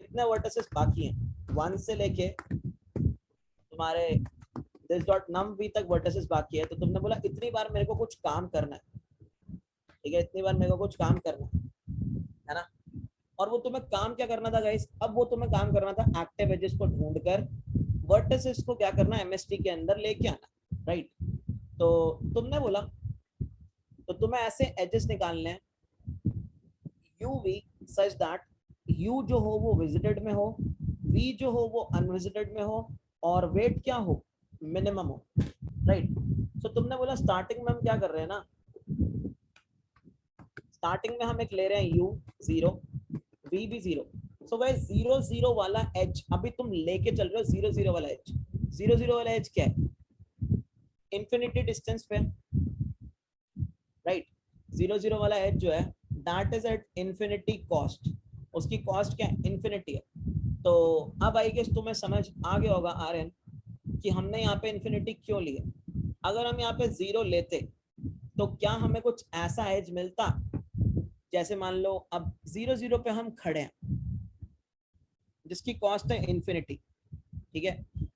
कितने वर्टिसेस बाकी हैं, 1 से लेके तुम्हारे दिस डॉट नम वी तक वर्टिसेस बाकी है। तो तुमने बोला इतनी बार मेरे को कुछ काम करना है, ठीक है, इतनी बार मेरे को कुछ काम करना है ना। और वो तुम्हें काम क्या करना था गाइस, अब वो तुम्हें काम करना था एक्टिव एजेस को ढूंढकर वर्टिसेस को क्या करना, एमएसटी के अंदर लेके आना, राइट। तो तुमने बोला तो तुम्हें ऐसे एजेस निकालने हैं uv सच दैट u जो हो वो विजिटेड में हो, v जो हो वो अनविजिटेड में हो, और वेट क्या हो, मिनिमम हो, राइट। सो तुमने बोला स्टार्टिंग में हम क्या कर रहे हैं ना, स्टार्टिंग में हम एक ले रहे हैं u 0, v भी 0। सो गाइस 0 0 वाला एज अभी तुम लेके चल रहे हो, 0 0 वाला एज, 0 0 वाला एज क्या है, इंफिनिटी डिस्टेंस पे, राइट। 0 0 वाला एज जो है that is at infinity cost, उसकी कॉस्ट क्या है, इंफिनिटी है। तो अब आई गेस तुम्हें समझ आ गया होगा आर्यन कि हमने यहाँ पे इंफिनिटी क्यों लिया। अगर हम यहाँ पे 0 लेते तो क्या हमें कुछ ऐसा एज मिलता, जैसे मान लो अब 0 0 पे हम खड़े हैं जिसकी कॉस्ट है इंफिनिटी, ठीक है।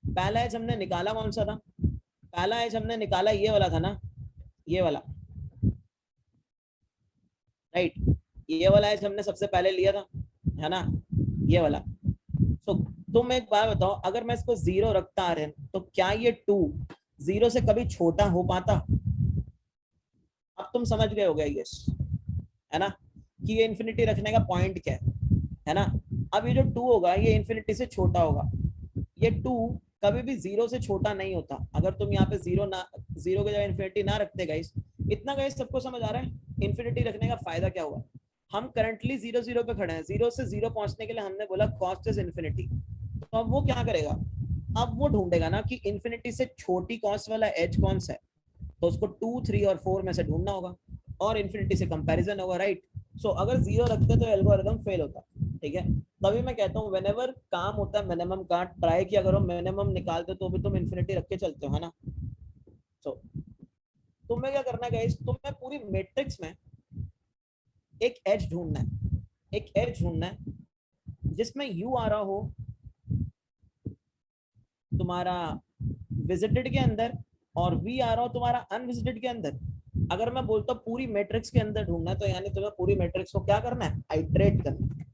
पहला एज हमने निकाला कौन सा था, पहला एज हमने निकाला ये वाला था ना, ये वाला, राइट, ये वाला एज हमने सबसे पहले लिया था, है ना, ये वाला। सो तुम एक बात बताओ, अगर मैं इसको 0 रखता आ रहे तो क्या ये 2 0 से कभी छोटा हो पाता। अब तुम समझ गए हो गया यस, है ना, कि ये इंफिनिटी रखने का पॉइंट क्या है ना। अब ये जो 2 होगा ये इंफिनिटी से छोटा होगा, ये 2 कभी भी 0 से छोटा नहीं होता। अगर तुम यहाँ पे 0 ना, 0 के जगह इंफिनिटी ना रखते गाइस, इतना गाइस सबको समझ आ रहा है इंफिनिटी रखने का फायदा क्या हुआ। हम करंटली 0 0 पे खड़े हैं, 0 से 0 पहुंचने के लिए हमने बोला कॉस्ट इज इंफिनिटी। तो अब वो क्या करेगा, अब वो ढूंढेगा ना कि इंफिनिटी से छोटी कॉस्ट वाला एज कौन सा है, तो उसको 2 3 और 4 में से ढूंढना होगा और इंफिनिटी से कंपैरिजन होगा, राइट। सो अगर 0 रखते तो एल्गोरिथम फेल होता, ठीक है। तभी मैं कहता हूँ व्हेनेवर काम होता है मिनिमम का, ट्राई किया करो मिनिमम निकालते तो भी तुम इंफिनिटी रख के चलते हो, है ना। सो तुम्हें क्या करना है गाइस, तुम्हें पूरी मैट्रिक्स में एक एज ढूंढना है, एक एज ढूंढना है जिसमें यू आ रहा हो तुम्हारा विजिटेड के अंदर और वी आ रहा हो तुम्हारा अनविजिटेड के अंदर। अगर मैं बोलता हूँ पूरी मैट्रिक्स के अंदर ढूंढना है तो यानी तुम्हें पूरी मैट्रिक्स को क्या करना है, आइटरेट करना है।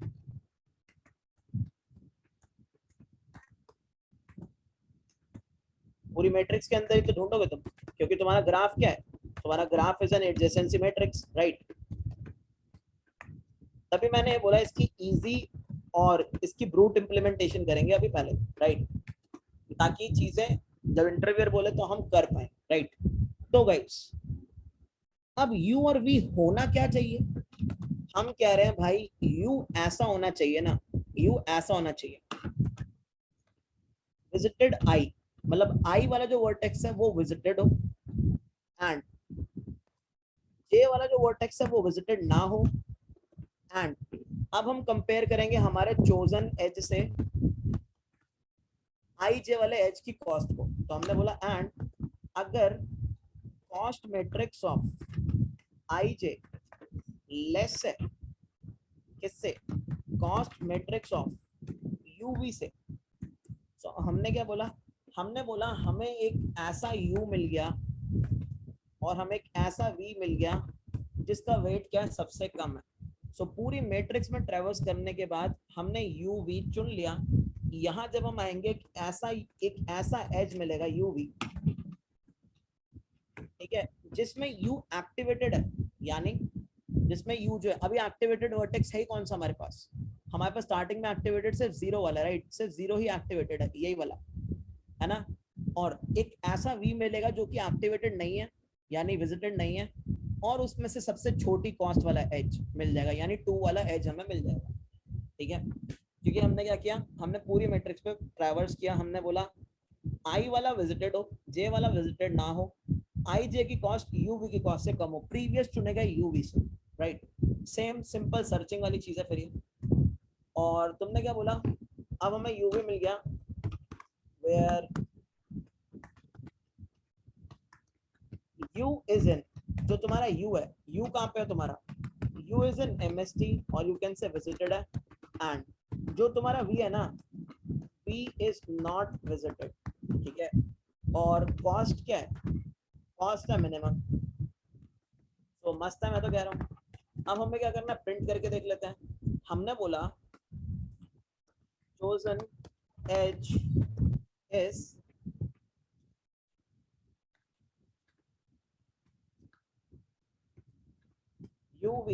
पूरी मैट्रिक्स के अंदर ही तो ढूंढोगे तुम, क्योंकि तुम्हारा ग्राफ क्या है, तुम्हारा graph is an adjacency matrix, right. तभी मैंने ये बोला इसकी इजी और इसकी ब्रूट इंप्लीमेंटेशन करेंगे अभी पहले, राइट, ताकि चीजें जब इंटरव्यूअर बोले तो हम कर पाए, राइट। तो गाइस अब u और v होना क्या चाहिए, हम कह रहे हैं भाई u ऐसा होना चाहिए ना, u ऐसा होना चाहिए, विजिटेड i, मतलब i वाला जो वर्टेक्स है वो विजिटेड हो, एंड j वाला जो वर्टेक्स है वो विजिटेड ना हो। एंड अब हम कंपेयर करेंगे हमारे चोजन एज से आई जे वाले एज की कॉस्ट को। तो हमने बोला एंड अगर cost matrix of I J less है किससे, कॉस्ट मैट्रिक्स ऑफ यूवी से। तो हमने क्या बोला, हमने बोला हमें एक ऐसा यू मिल गया और हमें एक ऐसा वी मिल गया जिसका वेट क्या है, सबसे कम है। सो पूरी मैट्रिक्स में ट्रेवर्स करने के बाद हमने यू वी चुन लिया। यहाँ जब हम आएंगे एक ऐसा एज मिलेगा यू वी, ठीक है, जिसमें यू एक्टिवेटेड है, यानी जिसमें यू जो है अभी एक्टिवेटेड वर्टेक्स है ही कौन सा हमारे पास, हमारे पास स्टार्टिंग में एक्टिवेटेड सिर्फ 0 वाला, राइट, सिर्फ 0 ही एक्टिवेटेड है, यही वाला है ना। और एक ऐसा वी मिलेगा जो कि एक्टिवेटेड नहीं है, यानी विजिटेड नहीं है, और उसमें से सबसे छोटी कॉस्ट वाला एज मिल जाएगा, यानी 2 वाला एज हमें मिल जाएगा। ठीक है, क्योंकि हमने क्या किया, हमने पूरी मैट्रिक्स पे ट्रैवर्स किया, हमने बोला आई वाला विजिटेड हो, जे वाला विजिटेड ना हो, आई जे की कॉस्ट यूवी की कॉस्ट से कम हो, प्रीवियस चुनेगा यूवी से, राइट। सेम सिंपल सर्चिंग वाली चीज है फिर ये। और तुमने क्या बोला, अब हमें यूवी मिल गया, वेयर यू इज इन, जो तुम्हारा यू है, यू कहाँ पे है तुम्हारा, यू इज इन एमएसटी, और यू कैन से विजिटेड है, एंड जो तुम्हारा वी है ना, वी इज नॉट विजिटेड। ठीक है, और कॉस्ट क्या है, कॉस्ट है मिनिमम। तो मस्त है, मैं तो कह रहा हूँ। अब हमें क्या करना है, प्रिंट करके देख लेते हैं। हमने बोला chosen edge is uv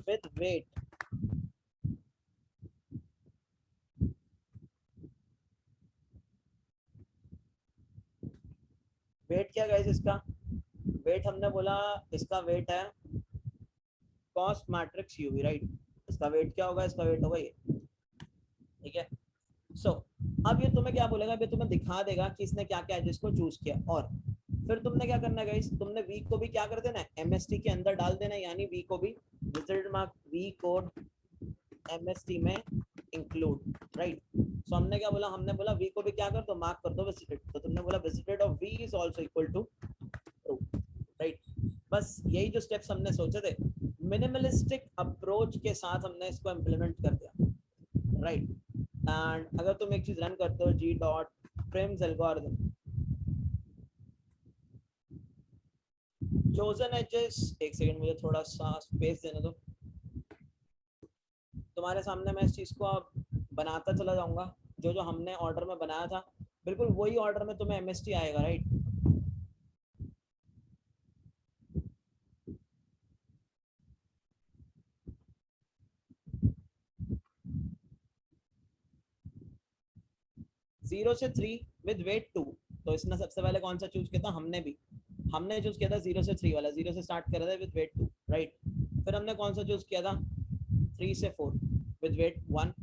with weight weight क्या गाइस, इसका वेट हमने बोला, इसका वेट है कॉस्ट मैट्रिक्स यूवी, राइट। इसका वेट क्या होगा, इसका वेट होगा ये। ठीक है, सो अब ये तुम्हें क्या बोलेगा, ये तुम्हें दिखा देगा कि इसने क्या क्या एजेस को चूज किया, और फिर तुमने क्या करना है गाइस, तुमने वी को भी क्या कर देना है, एमएसटी के अंदर डाल देना है, यानी वी को भी visited mark V code MST में इंक्लूड, राइट। सो हमने क्या बोला, हमने बोला वी को भी क्या कर दो, मार्क कर दो विजिटेड, तो तुमने बोला visited of V is also equal to true, right. बस यही जो स्टेप्स हमने सोचे थे, मिनिमलिस्टिक अप्रोच के साथ हमने इसको इम्प्लीमेंट कर दिया, राइट। एंड अगर तुम एक चीज रन करते हो, G dot frames algorithm, chosen edges, एक सेकंड मुझे थोड़ा सा स्पेस देने दो, तुम्हारे सामने मैं इस चीज को अब बनाता चला जाऊंगा, जो जो हमने ऑर्डर में बनाया था बिल्कुल वही ऑर्डर में तुम्हें एमएसटी आएगा, राइट। जीरो से 3 विद वेट 2, तो इसने सबसे पहले कौन सा चूज किया था, हमने चूज किया था 0 से 3 वाला, 0 से स्टार्ट कर रहा था विद वेट 2, राइट। फिर हमने कौन सा चूज किया था, 3 से 4 विद वेट 1,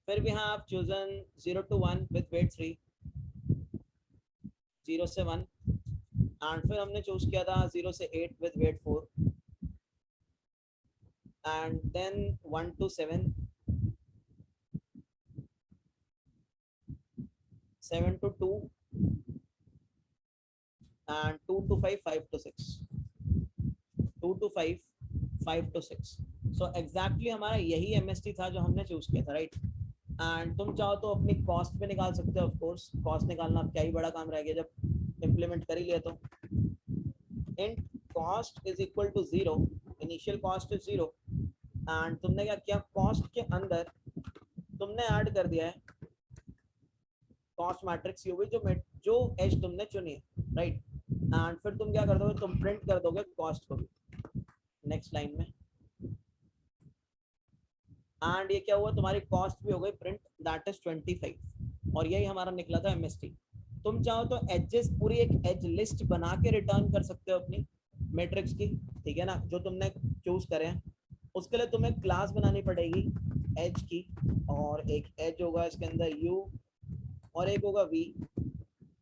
फिर we have chosen 0 to 1 with weight 3, 0 से 1, एंड फिर हमने चूज किया था 0 से 8 with weight 4, and then 1 to 7, 7 to 2, and 2 to 5, 5 to 6, 2 to 5, 5 to 6। So exactly हमारा यही एमएसटी था जो हमने चूज किया था, राइट। एंड तुम चाहो तो अपनी कॉस्ट भी निकाल सकते हो, ऑफ कोर्स कॉस्ट निकालना अब क्या ही बड़ा काम रह गया जब इम्प्लीमेंट कर ही लिया। तो int cost is equal to 0, initial cost is 0, and तुमने क्या किया, कॉस्ट के अंदर तुमने ऐड कर दिया है कॉस्ट मैट्रिक्स यूवी, जो एज तुमने चुनी है, राइट। एंड फिर तुम क्या कर दोगे, तुम प्रिंट कर दोगे कॉस्ट को भी नेक्स्ट लाइन में, एंड ये क्या हुआ, तुम्हारी कॉस्ट भी हो गई प्रिंट, दैट इज 25, और यही हमारा निकला था एमएसटी। तुम चाहो तो एजेस पूरी एक एज लिस्ट बना के रिटर्न कर सकते हो अपनी मैट्रिक्स की, ठीक है ना, जो तुमने चूज करे हैं। उसके लिए तुम्हें क्लास बनानी पड़ेगी एज की, और एक एज होगा इसके अंदर यू, और एक होगा V,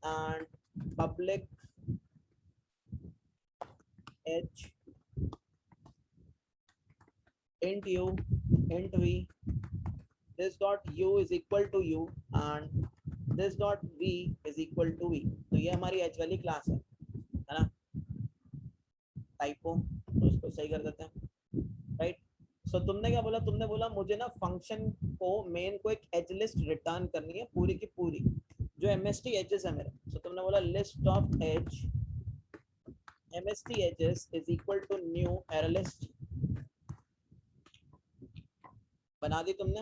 and public edge int u, int v, this dot u is equal to u, and this dot v is equal to v। तो ये हमारी एच वाली क्लास है ना, टाइपो, तो इसको सही कर देते हैं, राइट। सो तुमने क्या बोला, तुमने बोला मुझे ना फंक्शन को, मेन को एक एज लिस्ट रिटर्न करनी है पूरी की पूरी, जो एमएसटी एजेस है मेरे। सो तुमने बोला list of edge MST edges is equal to new array list, बना दी तुमने,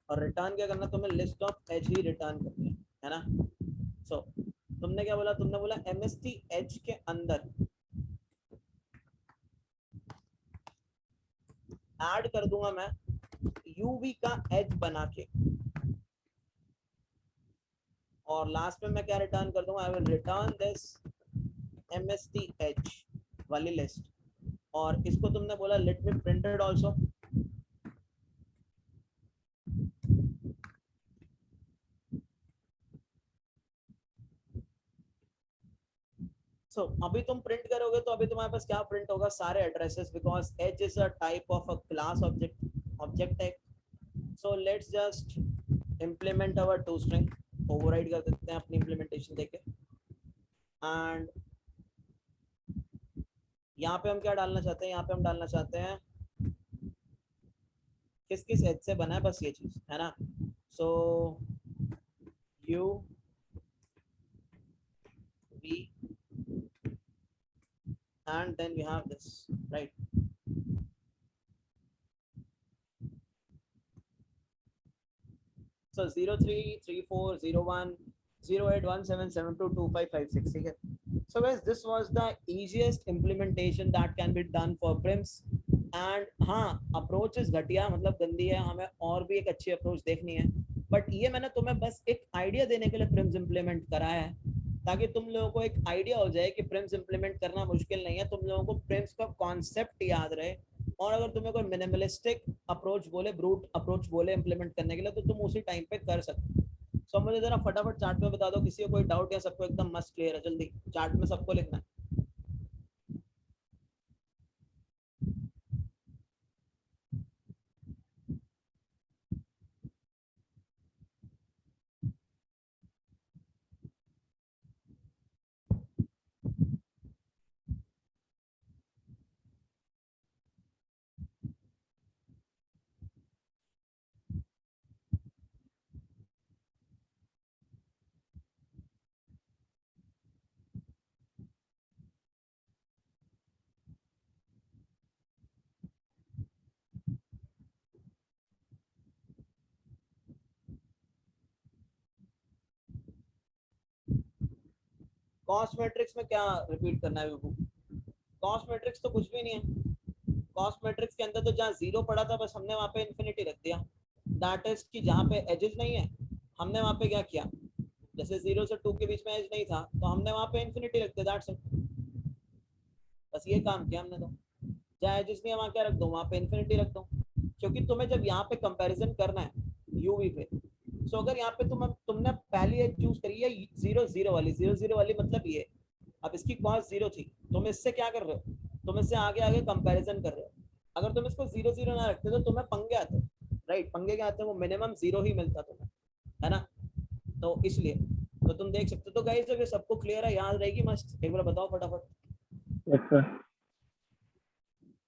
और रिटर्न क्या करना, तुम्हें लिस्ट ऑफ एज ही रिटर्न करनी है ना। सो तुमने क्या बोला, तुमने बोला एमएसटी एज के अंदर ऐड कर दूंगा मैं यूवी का एज बना के, और लास्ट में मैं क्या रिटर्न कर दूंगा, I will return this MST H वाली लिस्ट, और इसको तुमने बोला लेट मी प्रिंटेड आल्सो। सो अभी तुम प्रिंट करोगे तो अभी तुम्हारे पास क्या प्रिंट होगा, सारे addresses, because edge is a type of a class object type. So let's just implement our to string, override कर देते हैं अपनी इम्प्लीमेंटेशन देके, एंड यहाँ पे हम क्या डालना चाहते हैं, यहाँ पे हम डालना चाहते हैं किस किस एज से बना है, बस ये चीज है ना। So U V and then we have this, right? So 0334010817722556, ठीक है। So guys, this was the easiest implementation that can be done for prims, and हाँ अप्रोच इज घटिया, मतलब गंदी है, हमें और भी एक अच्छी अप्रोच देखनी है, बट ये मैंने तुम्हें बस एक आइडिया देने के लिए प्रिम्स इम्प्लीमेंट कराया है, ताकि तुम लोगों को एक आइडिया हो जाए कि प्रिम्स इम्प्लीमेंट करना मुश्किल नहीं है, तुम लोगों को प्रिम्स का कॉन्सेप्ट याद रहे, और अगर तुम्हें कोई मिनिमलिस्टिक अप्रोच बोले, ब्रूट अप्रोच बोले इम्प्लीमेंट करने के लिए, तो तुम उसी टाइम पे कर सकते हो। सो मुझे जरा फटाफट चार्ट में बता दो, किसी को कोई डाउट, या सबको एकदम मस्त क्लियर है, जल्दी चार्ट में सबको लिखना है। कॉस्ट मैट्रिक्स में क्या रिपीट करना है विभू? कॉस्ट मैट्रिक्स तो कुछ भी नहीं है, कॉस्ट मैट्रिक्स के अंदर तो जहाँ जीरो पड़ा था बस हमने वहाँ पे इन्फिनिटी रख दिया, दैट इज कि जहाँ पे एजेस नहीं है हमने वहाँ पे क्या किया, जैसे 0 से 2 के बीच में एज नहीं था तो हमने वहाँ पे इन्फिनिटी रख दिया, दैट्स इट, बस ये काम किया हमने। तो जहाँ एजेस नहीं है वहाँ क्या रख दो, वहाँ पे इन्फिनिटी रख दो, क्योंकि तुम्हें जब यहाँ पे कंपैरिजन करना है यूवी पे, सो अगर यहाँ पे तुमने पहली एज चूज करी है 0 0 वाली, 0 0 वाली मतलब ये, अब इसकी कॉस्ट 0 थी, तुम इससे क्या कर रहे हो, तुम इससे आगे आगे कंपैरिजन कर रहे हो, अगर तुम इसको 0 0 ना रखते तो तुम्हें पंगे आते, राइट, पंगे क्या आते हैं, वो मिनिमम 0 ही मिलता तुम्हें, है ना, तो इसलिए तो तुम देख सकते हो। तो गाइस जब ये सबको क्लियर है, याद रहेगी मस्त, एक बार बताओ फटाफट। Yes sir.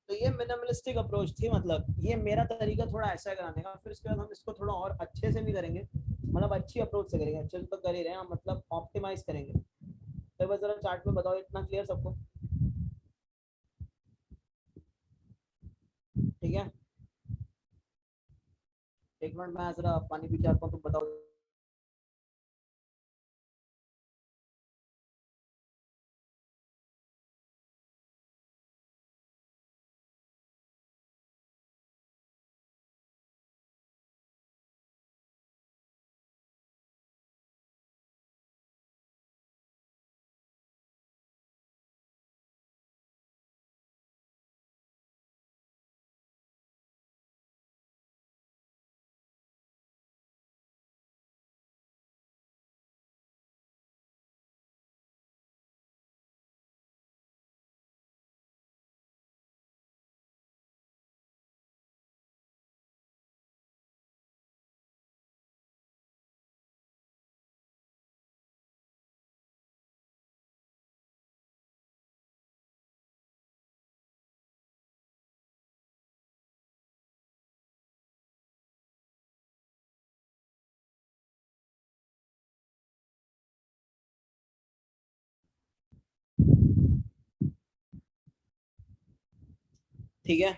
तो ये मिनिमलिस्टिक अप्रोच थी, मतलब ये मेरा तरीका थोड़ा ऐसा है कराने का, फिर उसके बाद हम इसको थोड़ा और अच्छे से भी करेंगे, मतलब अच्छी अप्रोच से करेंगे, अच्छे से तो कर ही रहे हैं हम, मतलब ऑप्टिमाइज करेंगे। तो बस जरा चार्ट में बताओ, इतना क्लियर सबको, ठीक है? एक मिनट मैं जरा पानी पी के आता हूँ, तुम बताओ। ठीक है,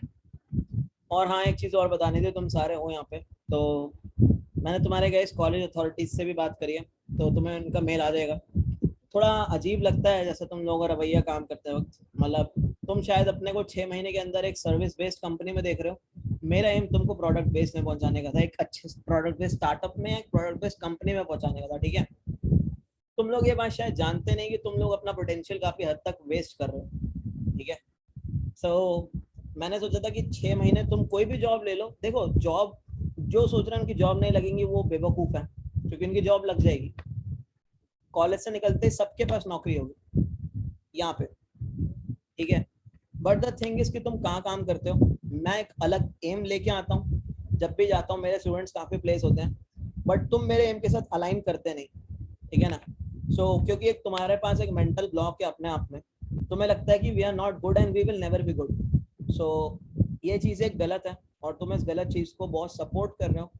और हाँ एक चीज और बतानी थी, तुम सारे हो यहाँ पे, तो मैंने तुम्हारे गए कॉलेज अथॉरिटीज से भी बात करी है, तो तुम्हें उनका मेल आ जाएगा। थोड़ा अजीब लगता है जैसे तुम लोगों का रवैया काम करते वक्त, मतलब तुम शायद अपने को 6 महीने के अंदर एक सर्विस बेस्ड कंपनी में देख रहे हो, मेरा एम तुमको प्रोडक्ट बेस में पहुंचाने का था, एक अच्छे प्रोडक्ट बेस स्टार्टअप में, एक प्रोडक्ट बेस कंपनी में पहुंचाने का था, ठीक है। तुम लोग ये बात शायद जानते नहीं कि तुम लोग अपना पोटेंशियल काफी हद तक वेस्ट कर रहे हो, ठीक है। सो मैंने सोचा था कि 6 महीने तुम कोई भी जॉब ले लो। देखो जॉब, जो सोच रहे हैं उनकी जॉब नहीं लगेंगी वो बेवकूफ है, क्योंकि उनकी जॉब लग जाएगी। कॉलेज से निकलते ही सबके पास नौकरी होगी यहाँ पे, ठीक है। बट द थिंग इज कि तुम कहाँ काम करते हो। मैं एक अलग एम लेके आता हूँ, जब भी जाता हूँ मेरे स्टूडेंट्स काफी प्लेस होते हैं, बट तुम मेरे एम के साथ अलाइन करते नहीं, ठीक है ना। क्योंकि एक तुम्हारे पास एक मेंटल ब्लॉक है अपने आप में, तुम्हें लगता है कि we are not good and we will never be good. So ये चीज़ एक गलत है, और तुम इस गलत चीज़ को बहुत सपोर्ट कर रहे हो,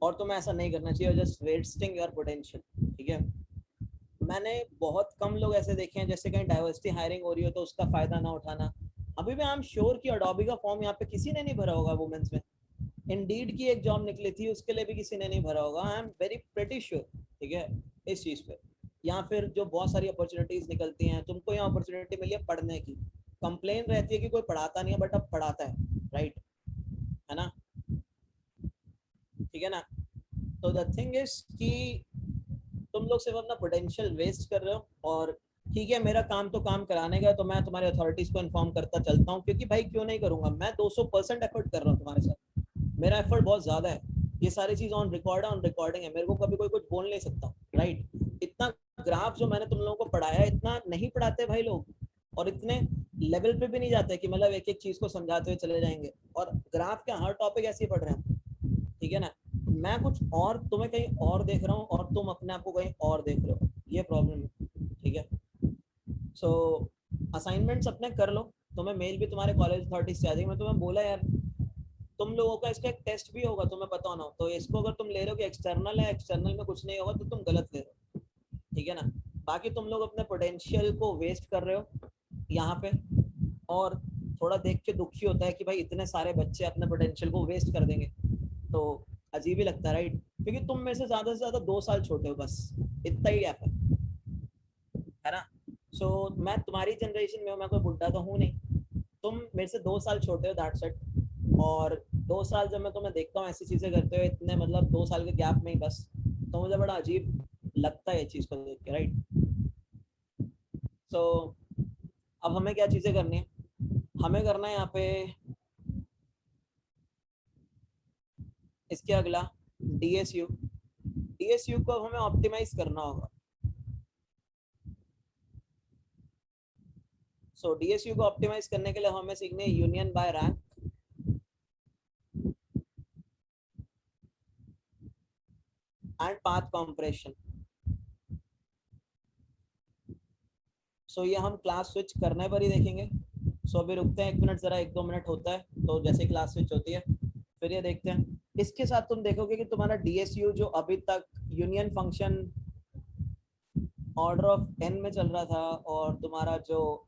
और तुम्हें ऐसा नहीं करना चाहिए, जस्ट वेस्टिंग योर पोटेंशियल, ठीक है। मैंने बहुत कम लोग ऐसे देखे हैं जैसे कहीं डाइवर्सिटी हायरिंग हो रही हो तो उसका फायदा ना उठाना। अभी भी आई एम श्योर कि अडोबी का फॉर्म यहाँ पे किसी ने नहीं भरा होगा वुमेन्स में। इंडीड की एक जॉब निकली थी उसके लिए भी किसी ने नहीं भरा होगा, I am very pretty sure, ठीक है, इस चीज़ पे। या फिर जो बहुत सारी अपॉर्चुनिटीज निकलती हैं, तुमको यहाँ अपॉर्चुनिटी मिली है पढ़ने की, कंप्लेन रहती है कि कोई पढ़ाता नहीं है, बट अब पढ़ाता है, राइट, है ना, ठीक है ना। तो द थिंग इज कि तुम लोग सिर्फ अपना पोटेंशियल वेस्ट कर रहे हो। और ठीक है, मेरा काम तो काम कराने का, तो मैं तुम्हारे अथॉरिटीज को इन्फॉर्म करता चलता हूँ, क्योंकि भाई क्यों नहीं करूंगा, मैं 200% एफर्ट कर रहा हूँ तुम्हारे साथ, मेरा एफर्ट बहुत ज्यादा है। ये सारी चीज ऑन रिकॉर्ड है, ऑन रिकॉर्डिंग है, मेरे को कभी कोई कुछ बोल नहीं सकता, राइट। इतना ग्राफ जो मैंने तुम लोगों को पढ़ाया है, इतना नहीं पढ़ाते भाई लोग, और इतने लेवल पे भी नहीं जाते कि मतलब एक एक चीज को समझाते हुए चले जाएंगे। और ग्राफ के हर टॉपिक ऐसे ही पढ़ रहे हैं, ठीक है ना। मैं कुछ और तुम्हें कहीं और देख रहा हूँ, और तुम अपने आप को कहीं और देख रहे हो, ये प्रॉब्लम है, ठीक है। सो असाइनमेंट्स अपने कर लो, तुम्हें मेल भी तुम्हारे कॉलेज अथॉरिटी से आ जाएगी। मैं तुम्हें बोला यार, तुम लोगों का इसका एक टेस्ट भी होगा, तुम्हें पता होना हो, तो इसको अगर तुम ले रहे हो कि एक्सटर्नल है, एक्सटर्नल में कुछ नहीं होगा, तो तुम गलत ले रहे हो, ठीक है ना। बाकी तुम लोग अपने पोटेंशियल को वेस्ट कर रहे हो यहाँ पे, और थोड़ा देख के दुखी होता है कि भाई इतने सारे बच्चे अपने पोटेंशियल को वेस्ट कर देंगे, तो अजीब ही लगता है, राइट। क्योंकि तुम मेरे से ज्यादा 2 साल छोटे हो, बस इतना ही गैप है ना। मैं तुम्हारी जनरेशन में हूँ, मैं कोई बुढ़ा तो हूँ नहीं, तुम मेरे से 2 साल छोटे हो, दैट्स इट। और 2 साल जब मैं तुम्हें देखता हूँ ऐसी चीजें करते हुए, इतने मतलब 2 साल के गैप में ही बस, तो मुझे बड़ा अजीब लगता है ये चीज को देख के, राइट। सो अब हमें क्या चीजें करनी है, हमें करना है यहाँ पे इसके अगला डीएसयू। डीएसयू को अब हमें ऑप्टिमाइज करना होगा। डीएसयू को ऑप्टिमाइज करने के लिए हमें सीखने union by rank and path compression. ये हम क्लास स्विच करने पर ही देखेंगे। अभी रुकते हैं 1 मिनट, जरा 1-2 मिनट होता है, तो जैसे क्लास स्विच होती है फिर ये देखते हैं। इसके साथ तुम देखोगे कि तुम्हारा डीएसयू जो अभी तक union function order of N में चल रहा था, और तुम्हारा जो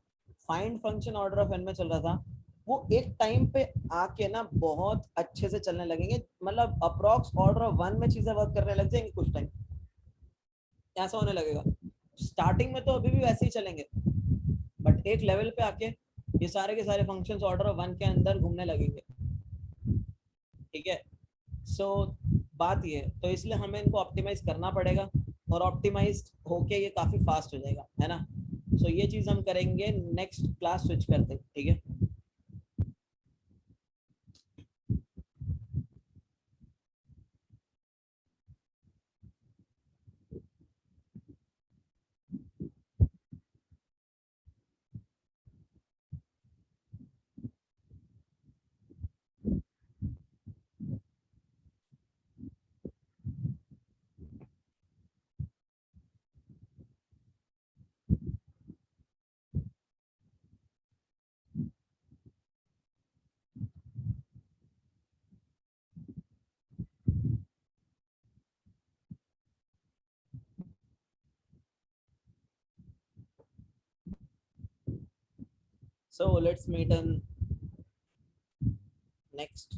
find function order of N में चल रहा था, वो एक टाइम पे आके ना बहुत अच्छे से चलने लगेंगे, मतलब अप्रॉक्स ऑर्डर ऑफ 1 में चीजें वर्क करने लग जाएंगी कुछ टाइम, ऐसा होने लगेगा। स्टार्टिंग में तो अभी भी वैसे ही चलेंगे, बट एक लेवल पे आके ये सारे के सारे फंक्शंस ऑर्डर ऑफ 1 के अंदर घूमने लगेंगे, ठीक है। सो बात ये है, तो इसलिए हमें इनको ऑप्टिमाइज करना पड़ेगा, और ऑप्टिमाइज होके ये काफी फास्ट हो जाएगा, है ना। ये चीज हम करेंगे नेक्स्ट क्लास स्विच करते, ठीक है। Let's meet in next